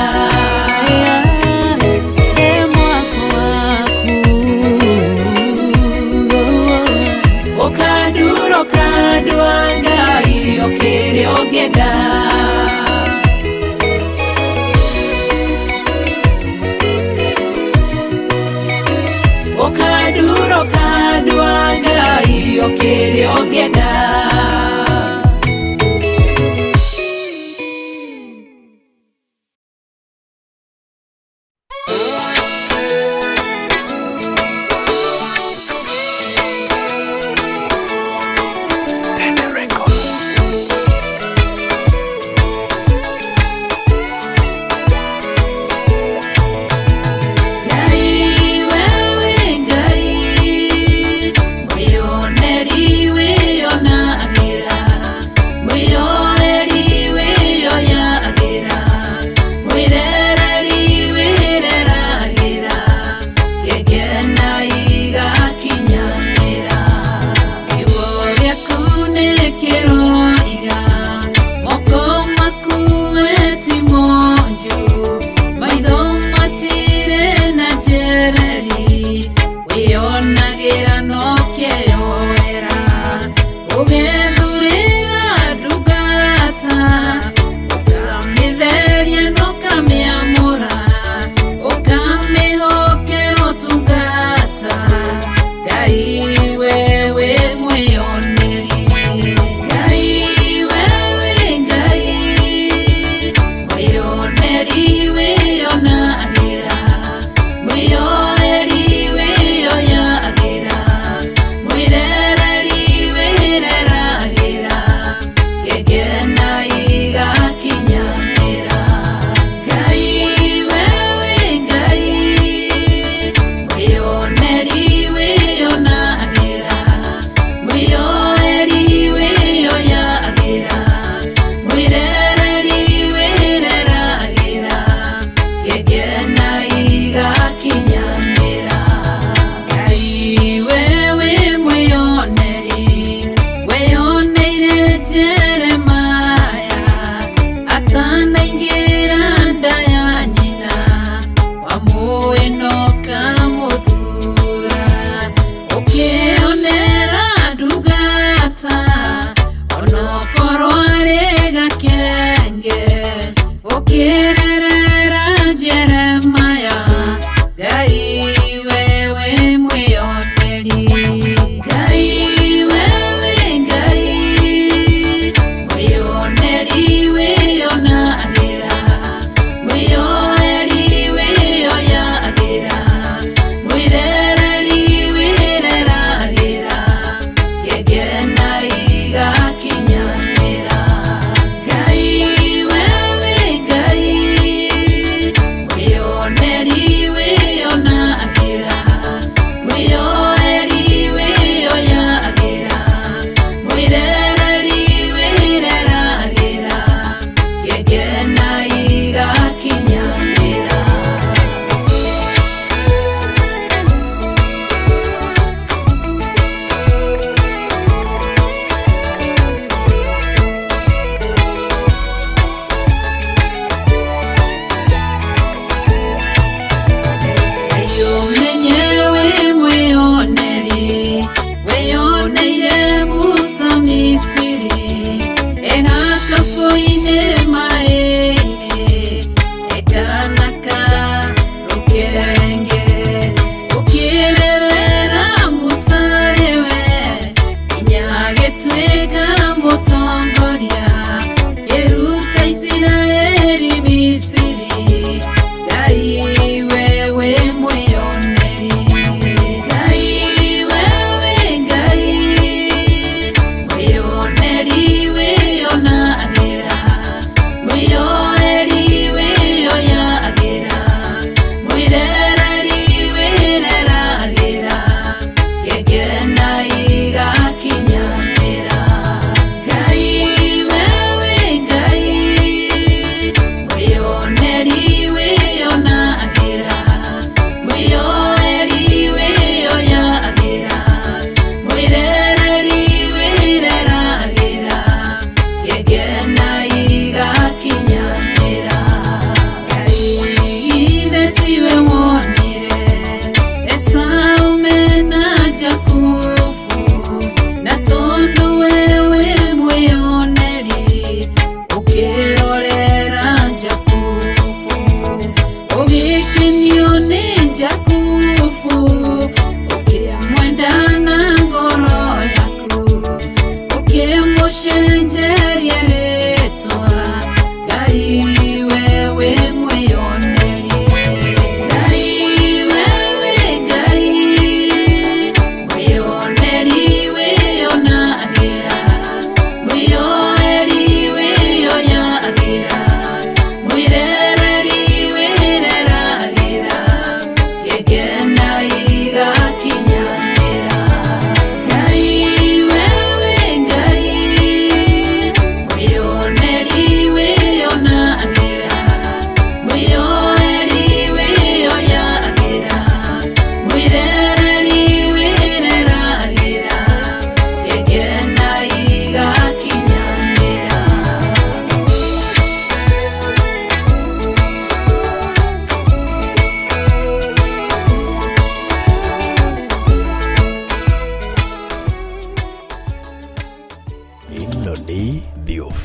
Ũkandura ũkandua Ngai kĩrĩa ũngĩenda. Ũkandura ũkandua Ngai kĩrĩa ũngĩenda. Mwĩyoneri wĩyonagĩra, mwĩyoe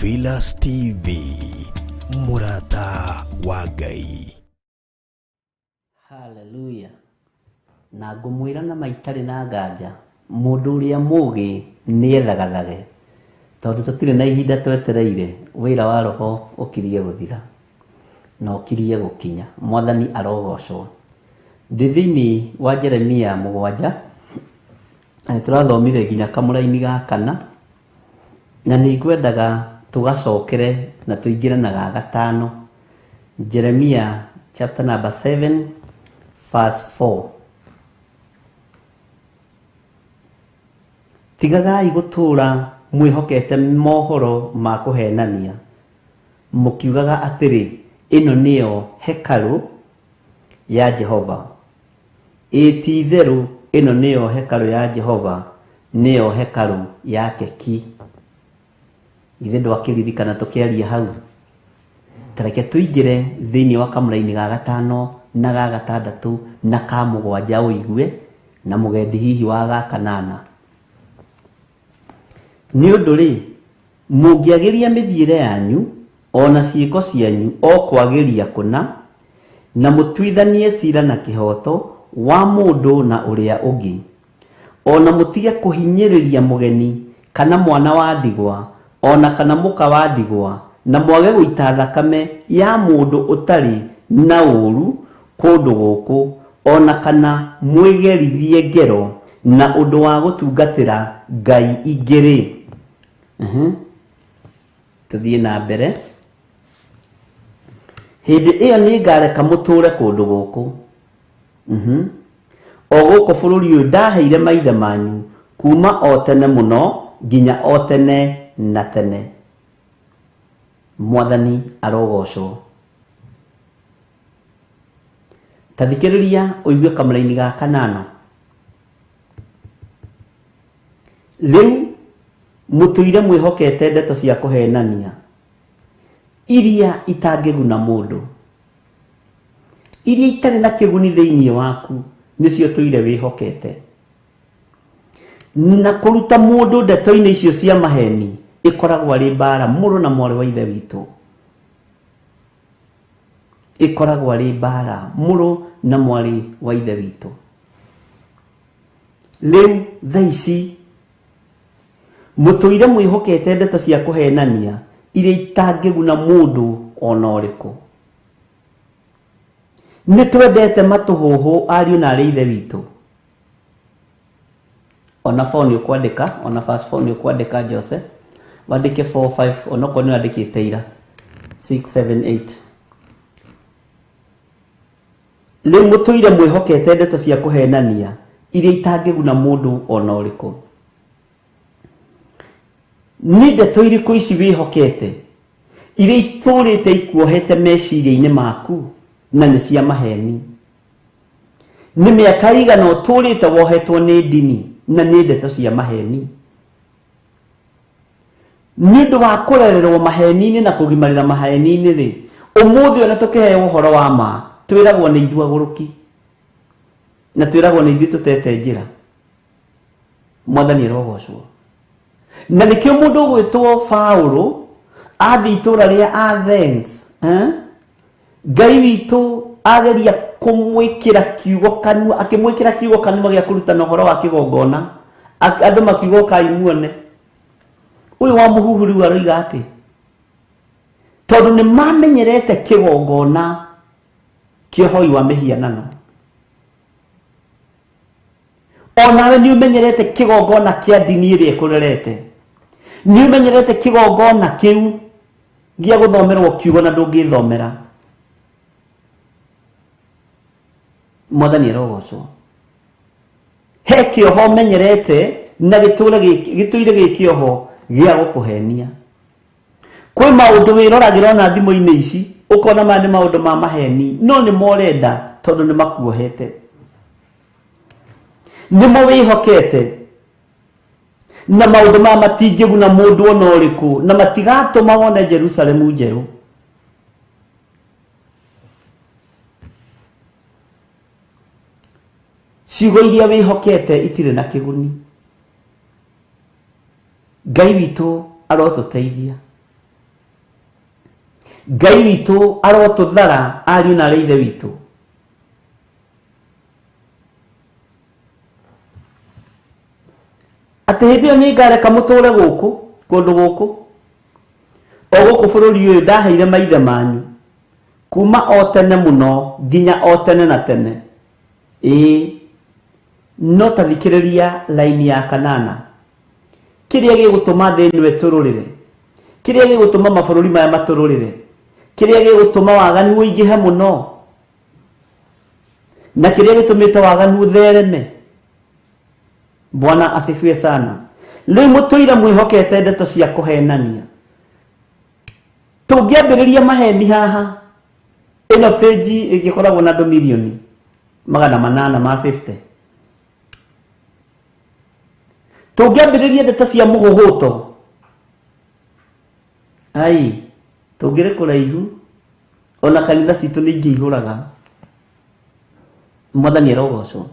Theophilus TV, Murata wa Ngai. Haleluya. Na ngũmwĩra na maitarĩ na nganja, mũndũ ũrĩa mũũgĩ nĩ ethagathage, tondũ tũtirĩ na ihinda twetereire wĩra wa roho ũkirie gũthira na ũkirie gũkinya. Mwathani arogocwo. Thĩinĩ wa Jeremia 7 tũrathomire nginya kamũra-inĩ ga 4, na nĩ ngwendaga tũgacokere na tũingĩre na ga 5. Jeremia chapter number 7 verse 4. Tigagai gũtũũra mwĩhokete mohoro ma kũhenania, mũkiugaga atĩrĩ, ĩno nĩyo hekarũ ya Jehova. Ti-itherũ ĩno nĩyo hekarũ ya Jehova, nĩyo hekarũ yake ki. Ithe ndwakĩririkana tũkĩaria hau. Tareke tũingĩre thĩinĩ wa kamũra-inĩ ga 5 na ga 6 na ka 7 ũigue, na mũgendi hihi wa ga 8. Nĩ ũndũ rĩ, mũngĩagĩria mĩthiĩre yanyu ona ciĩko cianyu o kwagĩria kũna, na mũtuithanie cira na kĩhoto wa mũndũ na ũrĩa ũngĩ, ona mũtige kũhinyĩrĩria mũgeni kana mwana wa ndigwa, ona kana mũka wa ndigwa, na mwage gũita thakame ya mũndũ ũtarĩ na ũũru kũndũ gũkũ, ona kana mwĩgerithie ngero na ũndũ wa gũtungatĩra ngai ingĩ. Tũthiĩ na mbere. Hĩndĩ ĩyo nĩ ngareka mũtũũre kũndũ gũkũ, o gũkũ bũrũri ũyũ ndaheire maithe manyu kuma o tene mũno nginya o tene na tene. Mwathani arogocwo. Ta thikĩrĩria ũigue kamũra-inĩ ga 8. Rĩu mũtũire mwĩhokete ndeto cia kũhenania iria itangĩguna mũndũ, iria itarĩ na kĩguni thĩinĩ waku, nĩcio tũire wĩhokete. Na kũruta mũndũ ndeto-inĩ icio cia maheni ĩkoragwo arĩ mbara. Mũrũ na mwarĩ wa ithe witũ, ĩkoragwo arĩ mbara. Mũrũ na mwarĩ wa ithe witũ. Rĩu thaa ici mũtũire mwĩhokete ndeto cia kũhenania iria itangĩguna mũndũ ona ũrĩkũ. Nĩ twendete matũhũhũ ariũ na arĩ ithe witũ. Ona 4 nĩ ũkwandĩka, ona verse 4 nĩ ũkwandĩka Joseph, wandĩke 4-5, onokorwo nĩ wandĩkĩte ira 6-7-8. Rĩu mũtũire mwĩhokete ndeto cia kũhenania iria itangĩguna mũndũ ona ũrĩkũ. Nĩ ndeto irĩkũ ici wĩhokete iria itũrĩte ikuohete meciria-inĩ maku na nĩ cia maheni? Nĩ mĩaka igana ũtũrĩte wohetwo nĩ ndini na nĩ ndeto cia maheni? Nĩ ũndũ wa kũrererwo maheni-inĩ na kũgimarĩra maheni-inĩ rĩ, ũmũthĩ ona tũkĩheo ũhoro wa ma twĩragwo nĩ ithuĩ agũrũki, na twĩragwo nĩ ithuĩ tũtete njĩra. Mwathani arogocwo. Na nĩkĩo mũndũ ũgwĩtwo Paũlũ athiĩ itũũra rĩa Athens, Ngai witũ ageria kũmwĩkĩra kiugo kanua, akĩmwĩkĩra kiugo kanua gĩa kũrutana ũhoro wa kĩgongona, andũ makiuga ũkai muone. Ũyũ wa mũhuhu rĩu aroiga atĩ tondũ nĩ mamenyerete kĩgongona kĩa ũhoi wa mĩhianano. Onawe nĩ ũmenyerete kĩgongona kĩa ndini ĩrĩa ĩkũrerete. Nĩ ũmenyerete kĩgongona kĩu gĩa gũthomerwo kiugo na ndũngĩthomera. Mwathani arogocwo. He kĩoho menyerete na gĩtũire gĩ kĩoho gĩa gũkũhenia. Kwĩ maũndũ wĩroragĩra na thimũ-inĩ ici ũkona maya nĩ maũndũ ma maheni, no nĩ morenda tondũ nĩ makuohete. Nĩmo wĩhokete na maũndũ maya matingĩguna mũndũ ona ũrĩkũ, na matigatũma wone Jerusalemu njerũ. Ciugo iria wĩhokete itirĩ na kĩguni. Ngai witũ arotũteithia. Ngai witũ arotuthara ariũ na arĩ ithe witũ. Atĩ hĩndĩ ĩyo nĩ ngareka mũtũre gũkũ kũndũ gũkũ o gũkũ bũrũri ũyũ ndaheire maithe manyu kuma o tene mũno nginya o tene na tene. No ta thikĩrĩria laini ya kanana. Kĩrĩa gĩgũtũma thĩ ĩno ĩtũrũrĩre, kĩrĩa gĩgũtũma mabũrũri maya matũrũrĩre, kĩrĩa gĩgũtũma waganu ũingĩhe mũno, na kĩrĩa gĩtũmĩte waganu ũthereme. Bwana asifiwe sana. Rĩu mũtũire mwĩhokete ndeto cia kũhenania. Tũngĩambĩrĩria maheni haha, ĩno page ĩngĩkoragwo na andũ milioni 850. Tũngĩambĩrĩria ndeto cia mũhũhũto, tũngĩrĩ kũraihu, ona kanitha citũ nĩ ingĩihũraga. Mwathani arogocwo.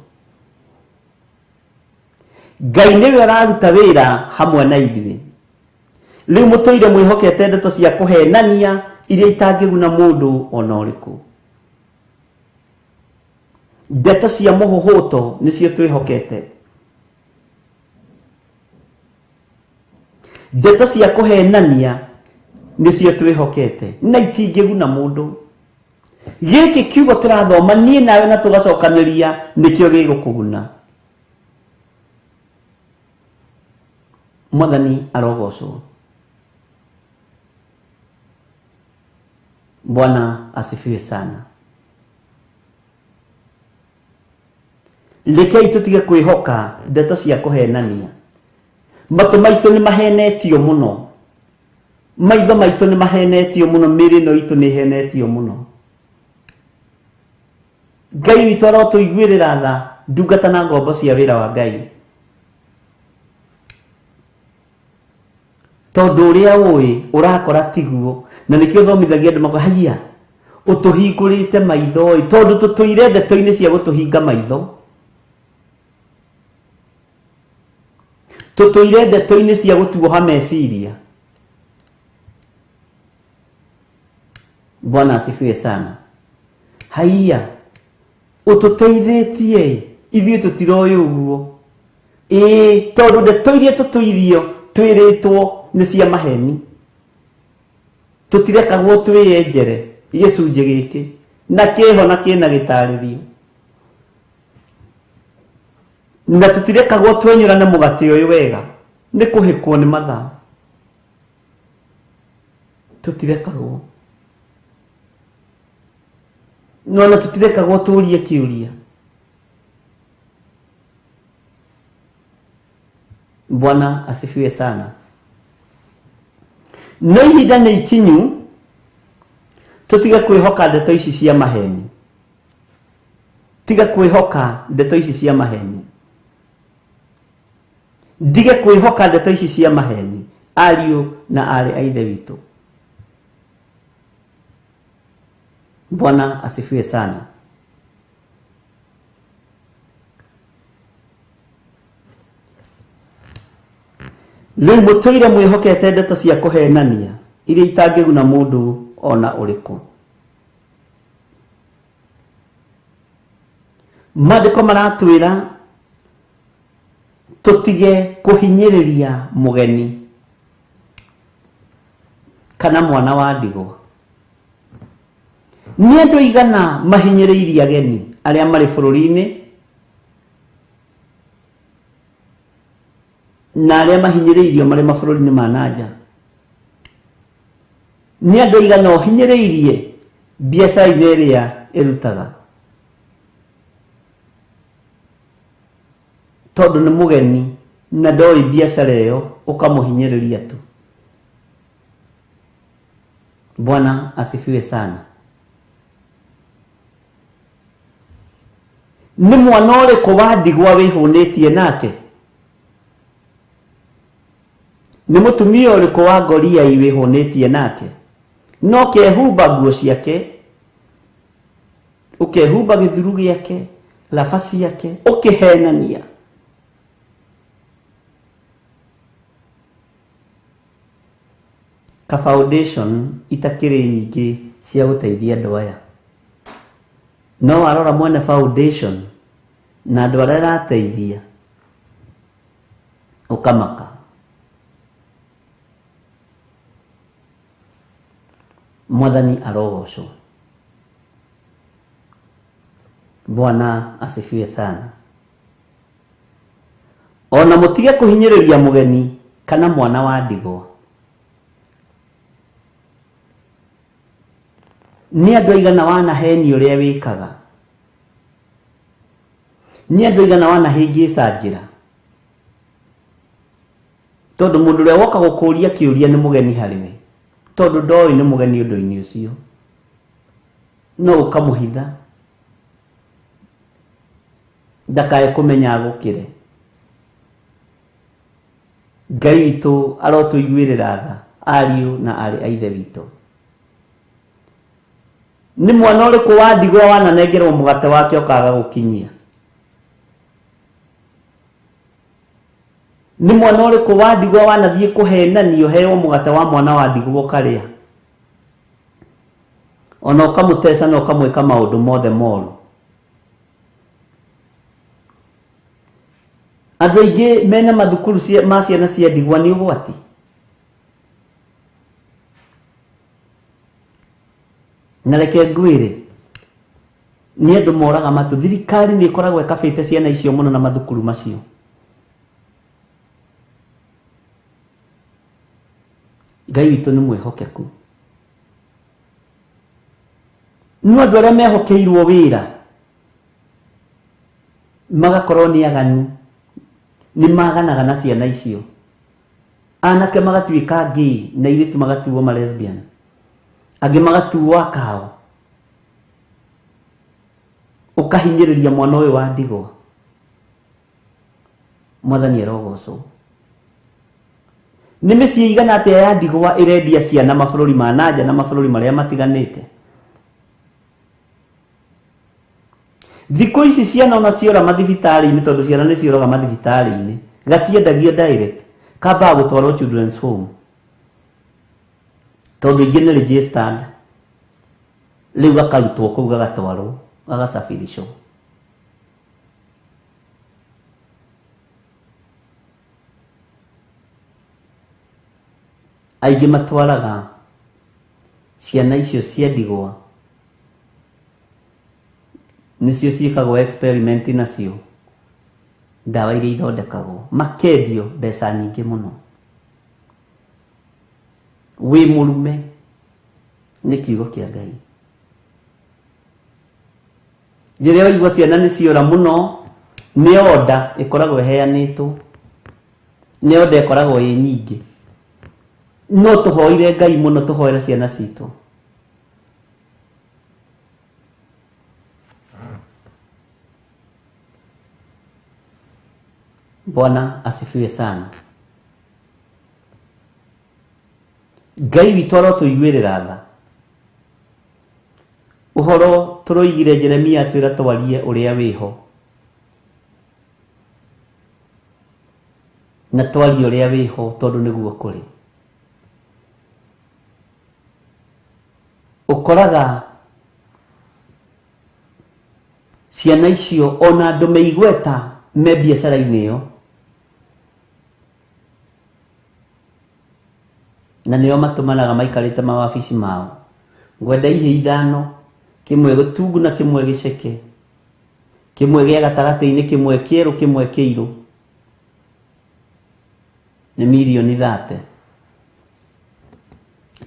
Ngai nĩwe araruta wĩra hamwe na ithuĩ. Rĩu mũtũire mwĩhokete ndeto cia kũhenania iria itangĩguna mũndũ ona ũrĩkũ. Ndeto cia mũhũhũto nĩcio twĩhokete. Ndeto cia kũhenania nĩcio twĩhokete na itingĩguna mũndũ. Gĩkĩ kiugo tũrathoma niĩ nawe na tũgacokanĩria nĩkĩo gĩgũkũguna. Mwathani arogocwo. Bwana asifiwe sana. Rekei tũtige kwĩhoka ndeto cia kũhenania. Matũ maitũ nĩ mahenetio mũno. Maitho maitũ nĩ mahenetio mũno, mĩĩrĩ ĩno itũ nĩ ihenetio mũno. Ngai witũ arotũiguĩrĩra tha ndungata na ngombo cia wĩra wa Ngai. Tondũ ũrĩa ũĩ ũrakora tiguo, na nĩkĩo thomithagia andũ makwa haiya ũtũhingũrĩte maitho tondũ tũtũire ndeto-inĩ cia gũtũhinga maitho. Tũtũire ndeto-inĩ cia gũtuoha meciria. Bwana asifiwe sana. Haiya ũtũteithĩtie ithuĩ tũtiroĩ ũguo. Tondũ ndeto iria tũtũirio twĩrĩtwo nĩ cia maheni. Tũtirekagwo twĩyenjere gĩcunjĩ gĩkĩ na kĩho na kĩna gĩtarĩrio, na tũtirekagwo twenyũrane mũgate ũyũ wega nĩ kũhĩkwo nĩ mathaa. Tũtirekagwo, no na tũtirekagwo tũrie kĩũria. Bwana asifiwe sana. No ihinda nĩ ikinyu tũtige kwĩhoka ndeto ici cia maheni. Tiga kwĩhoka ndeto ici cia maheni. Ndige kwĩhoka ndeto ici cia maheni, ariũ na arĩ a ithe witũ. Bwana asifiwe sana. Rĩu mũtũire mwĩhokete ndeto cia kũhenania iria itangĩguna mũndũ ona ũrĩkũ. Maandĩko maratwĩra tũtige kũhinyĩrĩria mũgeni kana mwana wa ndigwa. Nĩ andũ aigana mahinyĩrĩirie ageni arĩa marĩ bũrũri-inĩ na arĩa mahinyĩrĩirio marĩ mabũrũri-inĩ ma nanja. Nĩ andũ aigana ũhinyĩrĩirie biacara-inĩ ĩrĩa ĩrutaga, tondũ nĩ mũgeni na ndoĩ biacara ĩyo ũkamũhinyĩrĩria tu. Bwana asifiwe sana. Nĩ mwana ũrĩkũ wa ndigwa wĩhũnĩtie nake? Nĩ mũtumia ũrĩkũ wa ngoriai wĩhũnĩtie nake? No kehumba nguo ciake, ũkehumba gĩthuru gĩake, laba ciake, ũkĩhenania. ka foundation itakĩrĩ nyingĩ cia gũteithia andũ aya. No arora mwene foundation na andũ arĩa arateithia ukamaka. Mwathani arogocwo. Bwana asifiwe sana. Ona mutige kuhinyĩrĩria mugeni kana mwana wa ndigwa. Ni andũ aigana wanaheni ũrĩa wĩkaga. Ni andũ aigana wanahĩngĩca njĩra. Tondũ mũndũ ũrĩa woka gũkũria kĩũria nĩ mugeni harĩwe. Tondũ ndoĩ nĩ mugeni ũndũ-inĩ ũcio. No ũkamũhitha. Ndakae kũmenya agũkĩre. Ngai witũ arotũiguĩrĩra tha, ariũ na arĩ a ithe witũ. Nĩ mwana ũrĩkũ wa ndigwa wananengerwo mũgate wake ũkaga gũkinyia? Nĩ mwana ũrĩkũ wa ndigwa wanathiĩ kũhenanio heo mũgate wa mwana wa ndigwa ũkarĩa? Ona ũkamũteca na ũkamwĩka maũndũ mothe moru. Andũ aingĩ mena mathukuru ma ciana cia ndigwa nĩ ũgwati. Na reke ngwĩre, nĩ andũ moraga matũ. Thirikari nĩ ĩkoragwo ĩkabĩte ciana icio mũno na mathukuru macio. Ngai witũ nĩ mwĩhokeku. No andũ arĩa mehokeirwo wĩra magakorwo nĩ aganu, nĩ maganaga na ciana icio. Anake magatuĩka gay na airĩtu magatuo ma lesbian. Angĩ magatuo akao. Ũkahinyĩrĩria mwana ũyũ wa ndigwa. Mwathani arogocwo. Nĩ mĩciĩ igana atĩa ya ndigwa ĩrendia ciana mabũrũri ma nanja na mabũrũri marĩa matiganĩte. Thikũ ici ciana ona ciora mathibitarĩ-inĩ, tondũ ciana nĩ cioraga mathibitarĩ-inĩ, gatiendagio direct, kambaga gũtwarwo children's home. Tondũ ingĩ nĩ registered. Rĩu gakarutwo kũu gagatwarwo, gagasafirishwo. Aingĩ matwaraga ciana icio cia ndigwa, nĩcio ciĩkagwo experiment nacio, ndawa iria ithondekagwo, makendio mbeca nyingĩ mũno. Wĩ mũrume nĩ kiugo kĩa Ngai. Rĩrĩa waigua ciana nĩ ciora mũno, nĩ order ĩkoragwo ĩheanĩtwo, nĩ order ĩkoragwo ĩ nyingĩ. No tũhoire Ngai mũno, tũhoere ciana citũ. Bwana asifiwe sana. Ngai witũ arotũiguĩrĩra tha. Ũhoro tũroigire Jeremia atwĩra twarie ũrĩa wĩho. Na twarie ũrĩa wĩho tondũ nĩguo kũrĩ. Ũkoraga ciana icio ona andũ meigweta me biacara-inĩ ĩyo, na nĩo matũmanaga maikarĩte mawabici mao. Ngwenda ihĩ 5, kĩmwe gĩtungu na kĩmwe gĩceke, kĩmwe gĩa gatagatĩ-inĩ, kĩmwe kĩerũ, kĩmwe kĩirũ, nĩ mirioni 30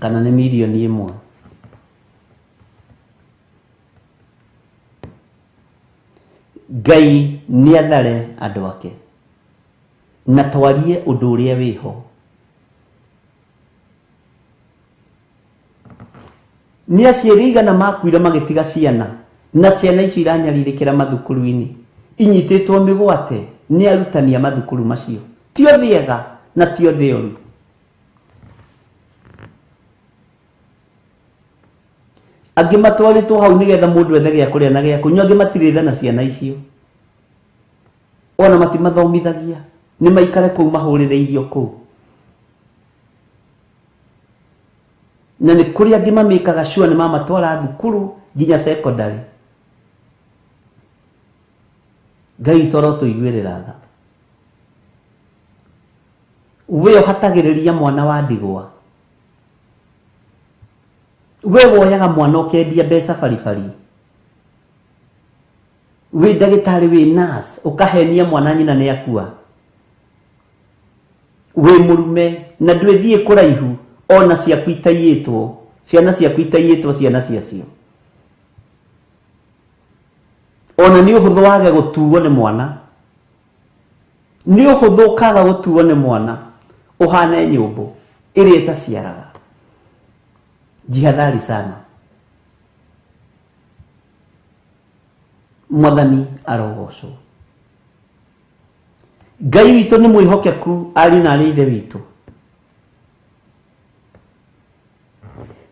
kana nĩ mirioni 1. Ngai nĩ athare andũ ake na twarie ũndũ ũrĩa wĩho. Nĩ aciari igana makuire magĩtiga ciana, na ciana ici iranyarirĩkĩra mathukuru-inĩ, inyitĩtwo mĩgwate nĩ arutani a mathukuru macio. Ti othe ega na ti othe ũru. Angĩ matwarĩtwo hau nĩgetha mũndũ ethe gĩa kũrĩa na gĩa kũnyua, angĩ matirĩ tha na ciana icio, ona matimathomithagia, nĩ maikare kũu mahũrĩre irio kũu. na nĩ kũrĩ angĩ mamĩkaga sure nĩ mamatwara thukuru nginya secondary. Ngai witũ arotũiguĩrĩra tha. We ũhatagĩrĩria mwana wa ndigwa, we woyaga mwana ũkendia mbeca baribari, we ndagĩtarĩ wĩ nurse ũkahenia mwana nyina nĩ akua, we mũrume na ndwĩthiĩ kũraihu ona ciaku itaiyĩtwo, ciana ciaku itaiyĩtwo ciana ciacio, ona nĩ ũhũthũ wage gũtuo nĩ mwana, nĩ ũhũthũ ũkaga gũtuo nĩ mwana, ũhane nyũmbũ ĩrĩa ĩtaciaraga. Jihadhari sana. Mwathani arogocwo. Ngai witũ nĩ mwĩhokeku ariũ na aarĩ a Ithe witũ,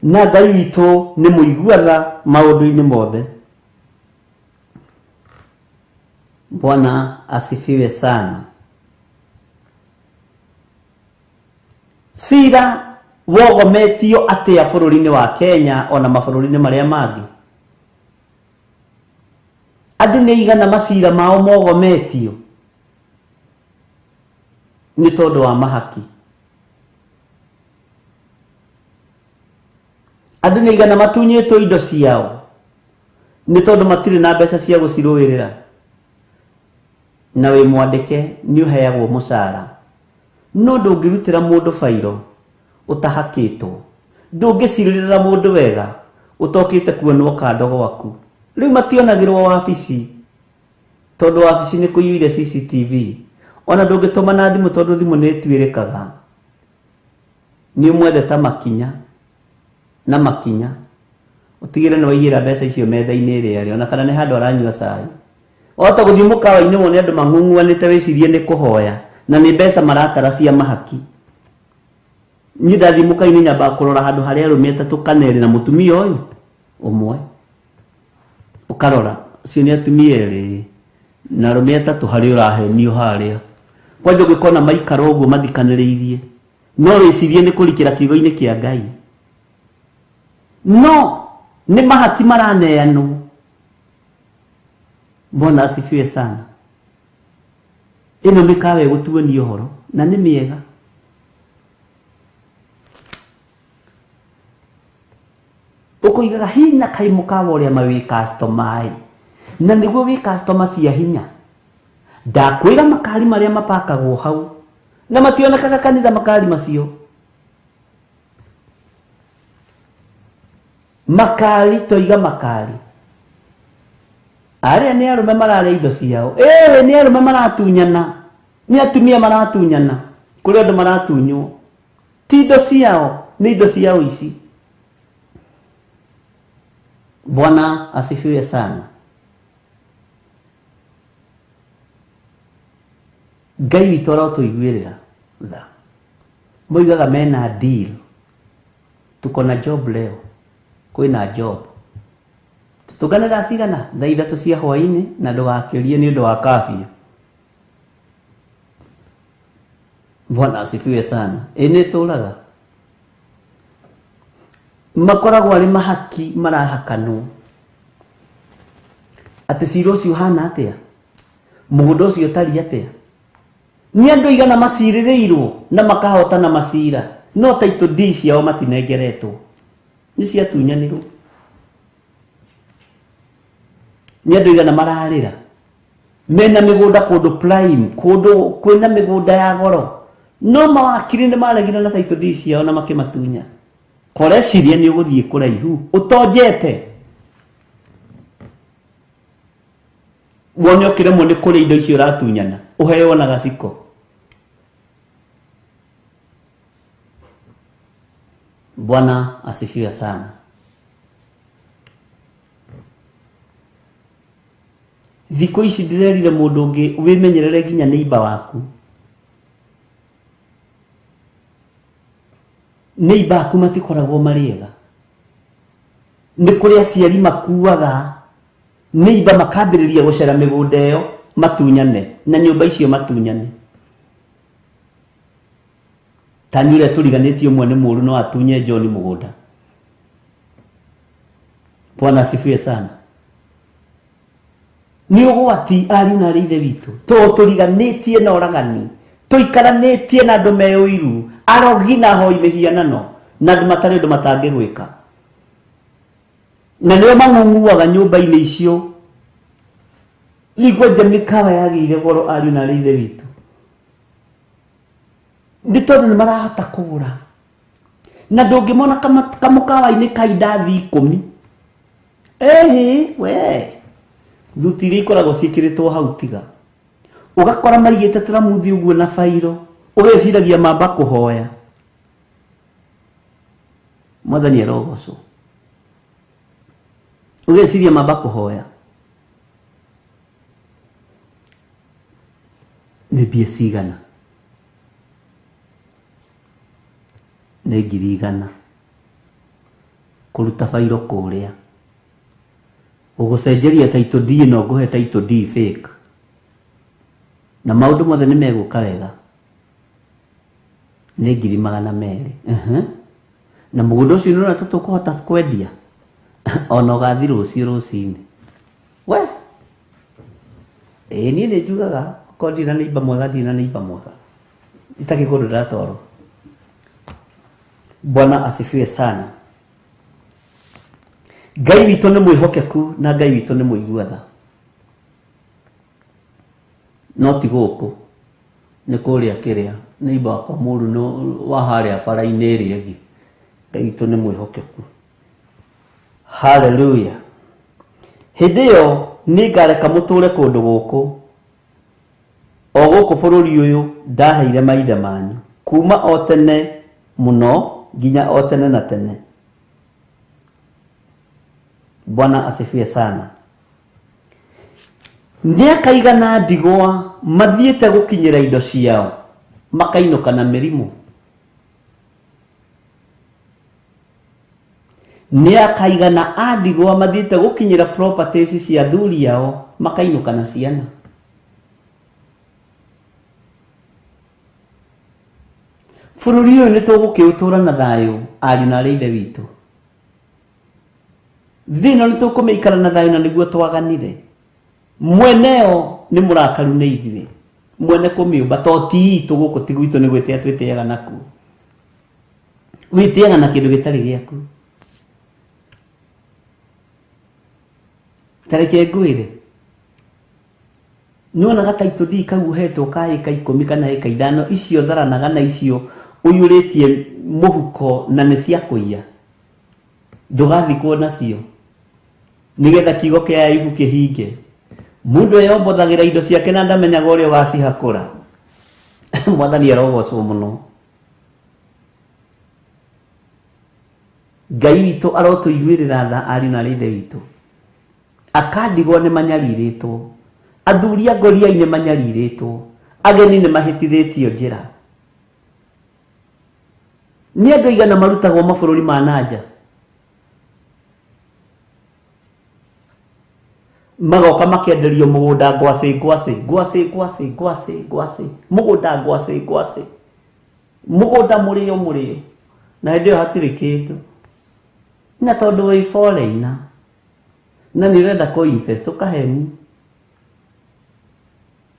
na Ngai witũ nĩ mũigua-tha maũndũ-inĩ mothe. Bwana asifiwe sana. Cira wogometio atĩa bũrũri-inĩ wa Kenya ona mabũrũri-inĩ marĩa mangĩ? Andũ nĩ igana macira mao mogometio nĩ tondũ wa mahaki. Andũ nĩ igana matunyĩtwo indo ciao nĩ tondũ matirĩ na mbeca cia gũcirũĩrĩra. Na wĩ mwandĩke nĩ ũheagwo mũcara, no ndũngĩrutĩra mũndũ bairo ũtahakĩtwo, ndũngĩcirĩrĩra mũndũ wega ũtokĩte kuonwo kando gwaku. Rĩu mationagĩrwo wabici tondũ wabici nĩ kũiyũire CCTV, ona ndũngĩtũma na thimũ tondũ thimũ nĩ ĩtuĩrĩkaga. Nĩ ũmwetheta makinya na makinya ũtigĩre nĩ waigĩra mbeca icio metha-inĩ ĩrĩa arĩ, ona kana nĩ handũ aranyua cai. Ota gũthiĩ mũkawa-inĩ wone andũ mang'ung'uanĩte wĩcirie nĩ kũhoya na nĩ mbeca maratara cia mahaki. Niĩ ndathiĩ mũkawa-inĩ nyambaga kũrora handũ harĩa arũme atatũ kana erĩ na mũtumia ũyũ ũmwe, ũkarora ũcio nĩ atumia erĩ na arũme atatũ harĩa ũrahenio harĩa. Kwanja ũngĩkona maikara ũguo mathikanĩrĩirie no wĩcirie nĩ kũrikĩra kiugo-inĩ kĩa Ngai. No nĩ mahaki maraneanwo. Bwana asifiwe sana. Ĩno mĩkawa ĩgũtuonia ũhoro na nĩ mĩega. Ũkũigaga hinya kai mũkawa ũrĩa mawĩ customer na nĩguo wĩ customer cia hinya. Ndakwĩra makari marĩa mapakagwo hau na mationekaga kanitha makari macio. Makari toiga makari. Arĩa nĩ arũme mararĩa indo ciao. Nĩ arũme maratunyana. Nĩ atumia maratunyana. Kũrĩ andũ maratunywo. Ti indo ciao, nĩ indo ciao ici. Bwana asifiwe sana. Ngai witũ arotũiguĩrĩra tha. Moigaga mena deal. Tuko na job leo. Kwĩna job. Tũngane thaa cigana? Thaa 3 cia hwaĩ-inĩ na ndũgakĩrie nĩ ũndũ wa kafio. Bwana asifiwe sana. Nĩ tũraga. Makoragwo arĩ mahaki marahakanwo. Atĩ cira ũcio ũhana atĩa? Mũgũnda ũcio ũtariĩ atĩa? Nĩ andũ igana macirĩrĩirwo na makahotana macira, no title deed ciao matinengeretwo. Nĩ ciatunyanirwo. Nĩ andũ igana mararĩra mena mĩgũnda kũndũ prime, kũndũ kwĩna mĩgũnda ya goro, no mawakiri nĩ maregire na title deed ciao na makĩmatunya. Koreciria nĩ ũgũthiĩ kũraihu ũtonjete. Wone ũkĩremwo nĩ kũrĩa indo icio ũratunyana ũheo na gaciko. Bwana asifiwe sana. Thikũ ici ndĩrerire mũndũ ũngĩ wĩmenyerere nginya neighbor waku. Neighbor aku matikoragwo marĩega. Nĩ kũrĩ aciari makuaga neighbor makambĩrĩria gũcera mĩgũnda ĩyo matunyane na nyũmba icio matunyane. Tani ũrĩa tũriganĩtio ũmwe nĩ mũũru no atunye John mũgũnda Bwana asifiwe sana. Ni ugwati ari na rithe witu to turiganitie na oragani tuikaranetie na andu meuiru arogina hoi mihianano na andu matari andu matange gwika na nio mang'ung'uaga nyumba-ini icio ligwe mikawa yagire goro ari na rithe witu ni tondu ni marahota kugura na ndungimona kamukawa-ini kaidathi 10 we thutiri ikoragwo cikiritwo hau tiga ugakora maigite turamuthi uguo na fairo ugeciragia mamba kuhoya mwathani arogocwo ugeciria mamba kuhoya ni mbia cigana ni 100,000 kuruta fairo kuria ugucenjeria title D no nguhe title D fake na maundu mothe ni meguka wega ni 200,000 na mugunda ucio nona tukuhota kwendia ona gathi rucini we ni njugaga kodi na neiba mwega dina neiba mwega itaki kundu ndatoro. Bwana asifiwe sana. Ngai witũ nĩ mwĩhokeku na Ngai witũ nĩ mũiguatha. No ti gũkũ nĩ kũrĩa kĩrĩa nĩ ibakwa mũru no wa harĩa bara-inĩ ĩrĩa ĩngĩ. Ngai witũ nĩ mwĩhokeku. Hallelujah. Hĩndĩ ĩyo nĩ ngareka mũtũre kũndũ gũkũ o gũkũ bũrũri ũyũ ndaheire maithe manyu kuma o tene mũno nginya o tene na tene. Bwana asifiwe sana. Miaka igana ndigwa mathiĩte gũkinyĩra indo ciao makainũka na mĩrimũ. Miaka igana andigwa mathiĩte gũkinyĩra properties cia athuri yao makainũka na ciana. Bũrũri ũyũ nĩ tũgũkĩũtũra na thayũ ariũ na aarĩ a ithe witũ. Thino nĩ tũkũmĩikara na thayũ na nĩguo twaganire. Mweneo nĩ mũrakaru nĩ ithuĩ. Mwene kũmĩũmba to ti itũ gũkũ ti gwitũ nĩ gwĩtĩĩa twĩtĩaga naku. Wĩtĩaga na kĩndũ gĩtarĩ gĩaku. Tareke ngwĩre. Nĩwonaga title deed kau ũhetwo ka ĩka 10 kana ĩka 5 icio tharanaga na icio ũiyũrĩtie mũhuko na nĩ cia kũiya. Ndũgathikwo nacio nigetha kiugo kia Ayubu kĩhinge. Mũndũ eyombothagĩra indo ciake na ndamenyaga ũrĩa ũgacihakũra. Mwathani arogocwo mũno. Ngai witũ arotũiguĩrĩra tha ariũ na aarĩ a ithe witũ. Akandigwo nĩ manyarirĩtwo. Athuri a ngoriai nĩ manyarirĩtwo. Ageni nĩ mahĩtithĩtio njĩra. Nĩ andũ aigana marutagwo mabũrũri ma nanja. Magoka makĩenderio mũgũnda ngwacĩ. Mũgũnda ngwacĩ. Mũgũnda mũrĩo. Na hĩndĩ ĩyo hatirĩ kĩndũ. Na tondũ wĩ foreigner na nĩ ũrenda kũ-invest ũkaheni.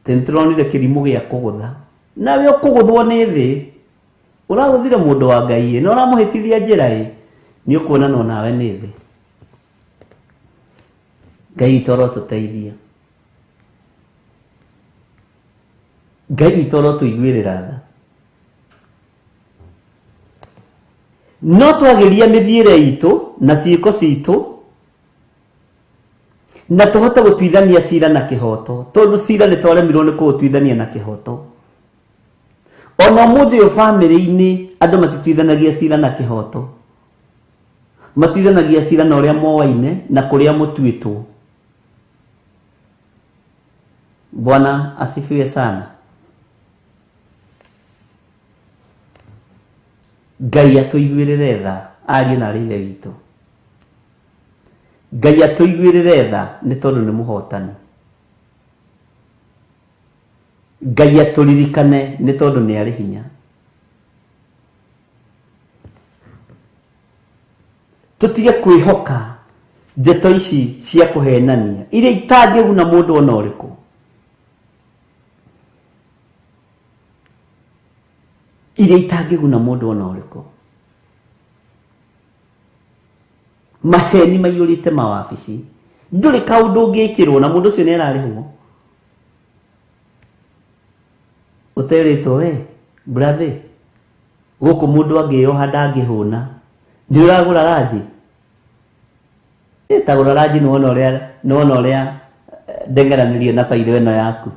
Tentronire kĩrimũ gĩa kũgũtha. Nawe ũkũgũthwo nĩ thĩ. Ũragũthire mũndũ wa Ngai na ũramũhĩtithia njĩra nĩ ũkuona no nawe nĩ thĩ. Ngai witũ arotũteithia. Ngai witũ arotũiguĩrĩra tha. No twagĩria mĩthiĩre itũ na ciĩko citũ na tũhote gũtuithania cira na kĩhoto. Tondũ cira nĩ twaremirwo nĩ kũũtuithania na kĩhoto. Ona ũmũthĩ ũyũ bamĩrĩ-inĩ andũ matituithanagia cira na kĩhoto. Matuithanagia cira na ũrĩa moaine na kũrĩa mũtuĩtwo. Bwana asifiwe sana. Ngai atũiguĩrĩre tha ariũ na aarĩ a ithe witũ. Ngai atũiguĩrĩre tha nĩ tondũ nĩ mũhotani. Ngai atũririkane nĩ tondũ nĩ arĩ hinya. Tũtige kwĩhoka ndeto ici cia kuhenania iria itangĩguna mũndũ ona ũrĩkũ. Iria itangĩguna mũndũ ona ũrĩkũ. Maheni maiyũrĩte mawabici. Ndũrĩ kaũndũ ũngĩkĩrwo na mũndũ ũcio nĩararĩhwo. Ũterĩtwo we, brother, gũkũ mũndũ angĩoha ndangĩhũna. Nĩũragũra ranji? Tagũra ranji nĩwona ũrĩa ndengeranĩrie na bairũ ĩno yaku.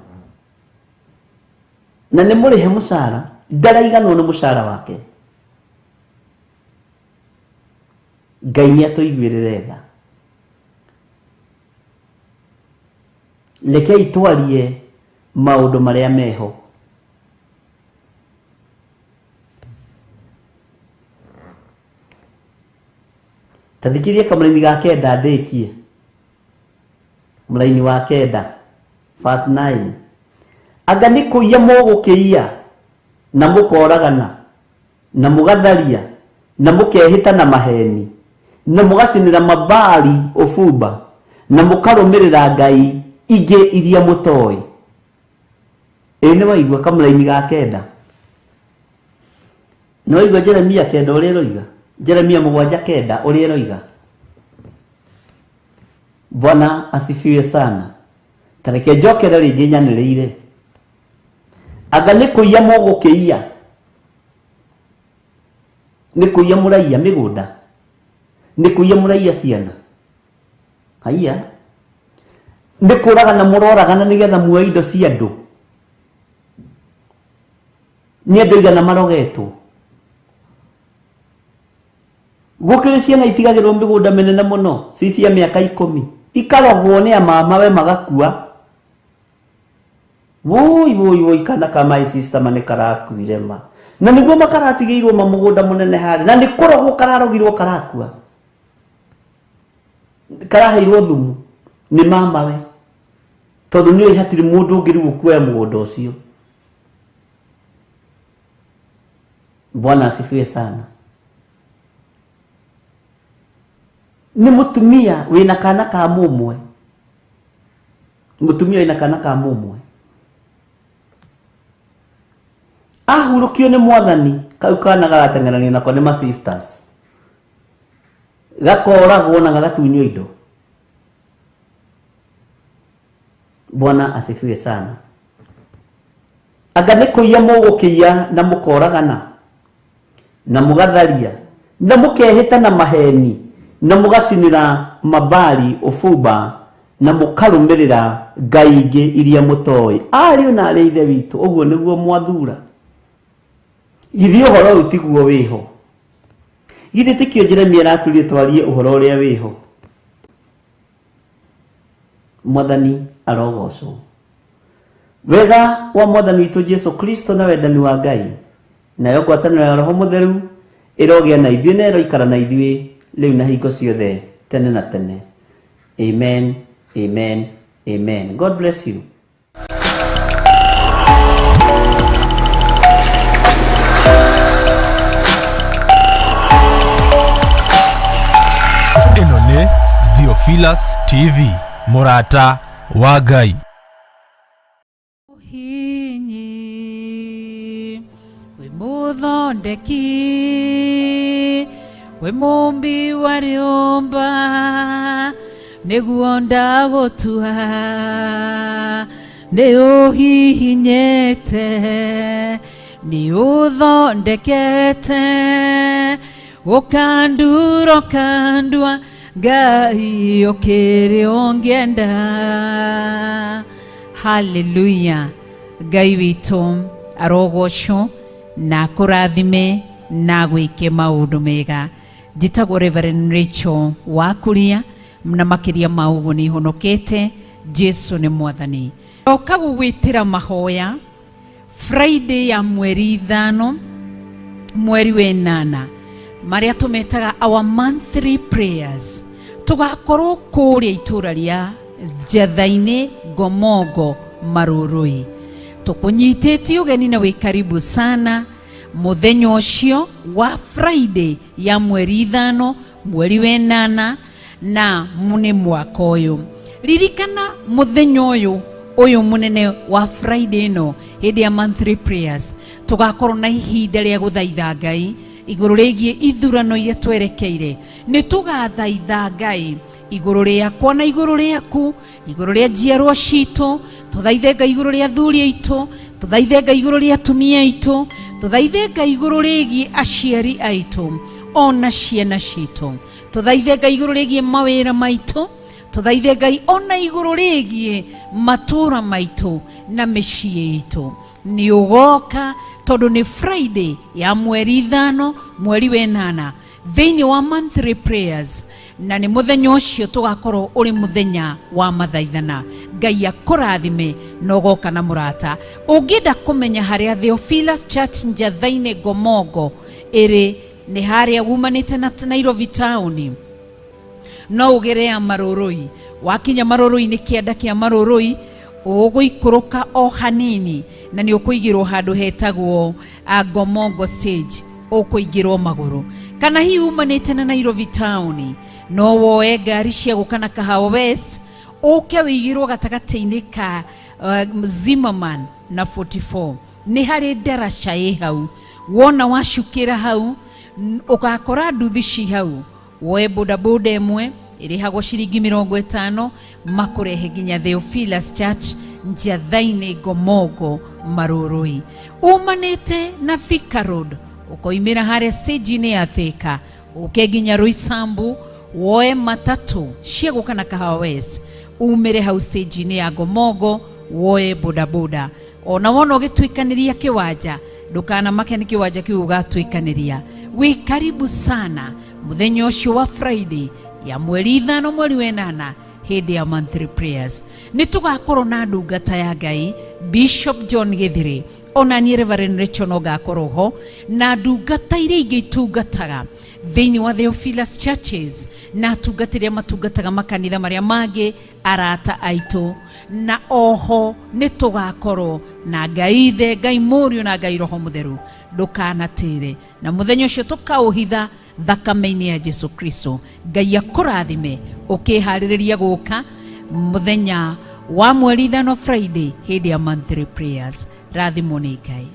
Na nĩ mũrĩhe mũcara, ndaraiganwo nĩ mũcara wake. Ngai nĩatũiguĩrĩre tha. Rekei twarie maũndũ marĩa meho. Tathikirie kamũraini ga kenda ndĩkie. Mũraini wa kenda verse 9. Anga nĩ kũiya mũgũkĩiya na mũkoragana na mũgatharia na mũkehĩta na maheni na mũgacinĩra mabari ũbumba na mũkarũmĩrĩra ngai ingĩ iria mũtoĩ. Nĩ waigua kamũraini ga kenda? Nĩ waigua Jeremia kenda ũrĩa ĩroiga? Jeremia 7:9 ũrĩa ĩroiga? Bwana asifiwe sana. Tareke njokere rĩngĩ nyanĩrĩire. Anga nĩ kũiya mũgũkĩiya? Nĩ kũiya mũraiya mĩgũnda? Nĩ kũiya mũraiya ciana? Haiya. Nĩ kũragana mũroragana nĩgetha muoe indo cia andũ? Nĩ andũ igana marogetwo? Gũkĩrĩ ciana itigagĩrwo mĩgũnda mĩnene mũno ci cia mĩaka 10 ikarogwo nĩ amamawe magakua. Woi kana ka my sister mane karakuire ma. Na nĩguo makaratigĩirwo mamũgũnda mũnene harĩ na nĩ kũrogwo kararogirwo karakua. Karaheirwo thumu nĩ mamawe. Tondũ nĩ hatirĩ mũndũ ũngĩ rĩu kuoya mũgũnda ũcio. Bwana asifiwe sana. Ni mutumia wina kana ka mumwe. Mutumia wina kana ka mumwe. Ahurukio ni mwathani kau kana garateng'erania nako ni ma sisters. Gakoragwo na gagatunywo indo. Bwana asifiwe sana. Anga nĩ kũiya mũgũkĩiya na mũkoragana na mũgatharia na mũkehĩta na maheni na mũgacinĩra mabari ũbumba na mũkarũmĩrĩra ngai ingĩ iria mũtoĩ. Ariũ na arĩ ithe witũ, ũguo nĩguo mwathura. Githĩ ũhoro ũyũ tiguo wĩho? Githĩ tikĩo Jeremia aratũrie twarie ũhoro ũrĩa wĩho? Mwathani arogocwo. Wega wa Mwathani witũ Jesu Kristo na wendani wa Ngai nayo ngwatanĩro ya Roho Mũtheru ĩrogĩa na ithuĩ na ĩroikara na ithuĩ rĩu na hingo ciothe tene na tene. Amen, amen, amen. God bless you. Ĩno nĩ Theophilus TV, mũrata wa Ngai. We muthondeki, we mumbi wa rĩũmba, nĩguo ndagũtua, nĩ ũhihinyĩte, nĩ ũthondekete, ũkandura ũkandua, Ngai ũkĩrĩ ũngĩenda. Hallelujah. Ngai witũ arogocwo na kũrathime na gwĩke maũndũ mega. Njĩtagwo Reverend Rachel wa Kuria, na makĩria ma ũguo nĩ honokete. Jesu nĩ mwathani. Oka gũgwĩtĩra mahoya Friday ya mweri 5 mweri wa 8 marĩa tũmetaga our monthly prayers. Tũgakorwo kũrĩa itũra rĩa Njathainĩ Ngomongo Marũrũi. Tũkũnyitĩtie ũgeni na wĩ karibu sana mũthenya ũcio wa Friday ya mweri 5 mweri wa 8 na mune mwaka uyu. Ririkana muthenya uyu munene wa Friday no hindi ya monthly prayers tugakorwo na ihinda ria guthaitha Ngai iguru rigie ithurano iria twerekeire. Ni tugathaitha Ngai iguru riakwa na iguru riaku, iguru ria njiarwa citu, tuthaithe Ngai iguru ria athuri aitu, tuthaithe Ngai iguru ria atumia aitu, tuthaithe Ngai iguru rigie aciari aitu ona ciana citu, tuthaithe Ngai iguru rigie mawira maitu, tuthaithe Ngai ona iguru rigie matura maitu na micii itu. Ni ugoka tondu ni Friday ya mweri 5 mweri wa 8 thiini wa monthly prayers, na ni muthenya ucio tugakorwo uri muthenya wa mathaithana. Ngai akurathime no goka na murata. Ungida kumenya haria Theophilus Church Njathaine Gomongo iri ni haria wumanite na Nairobi town, no ugerea Maroroi. Wakinya Maroroi ni kianda kia Maroroi uguikuruka o hanini na ni ukuigirwo handu hetagwo Gomongo stage, ukuigirwo maguru. Kana hi umanite na Nairobi town no woe ngari cia gukana Kahawa West uke wigirwo gatagati-ini ka Zimmerman na 44. Ni hari ndaraca i hau, wona wacukira hau ukakora nduthi ci hau, woe bodaboda emwe irihagwo ciringi 50 makurehe nginya Theophilus Church Njathaine Gomongo Maroroi. Umanite na Thika Road ukoimira haria stage-ini ya Thika uke nginya Roysambu, woe matatu cia gukana Kahawa West umire hau stage-ini ya Gomongo, woe bodaboda. Ona wona ugitwikaniria kiwanja ndukana make ni kiwanja kiu ugatwikaniria. Wi karibu sana muthenya ucio wa Friday ya mweri 5 mweri wa 8 hindi ya monthly prayers. Ni tugakorwo na ndungata ya Ngai Bishop John Githiri ona ni Reverend Rachel nogakorwo ho na ndungata iria ingĩ itungataga thiini wa Theophilus Churches na tungatiria matungataga makanitha maria mangĩ arata aitu. Na oho ni tugakorwo na Ngai Ithe, Ngai Mũriũ na Ngai Roho Mũtheru. Ndukanatire na muthenya ucio tukauhitha thakame-ini ya Jesu Kristo. Ngai akurathime ukihaririria guka muthenya wa mweri 5 Friday hindi ya monthly prayers. Rathimo ni Ngai.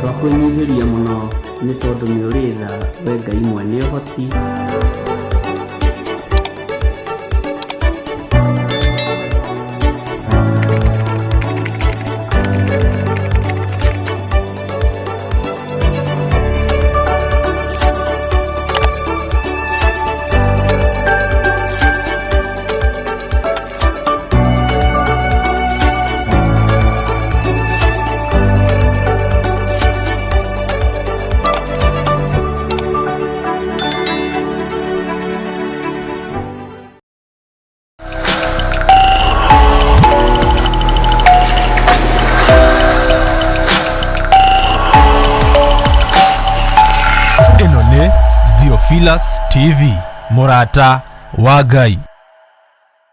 Twakũinyihiria muno ni tondu ni uritha we Ngai mwene ũhoti. Theophilus TV, murata wa Ngai.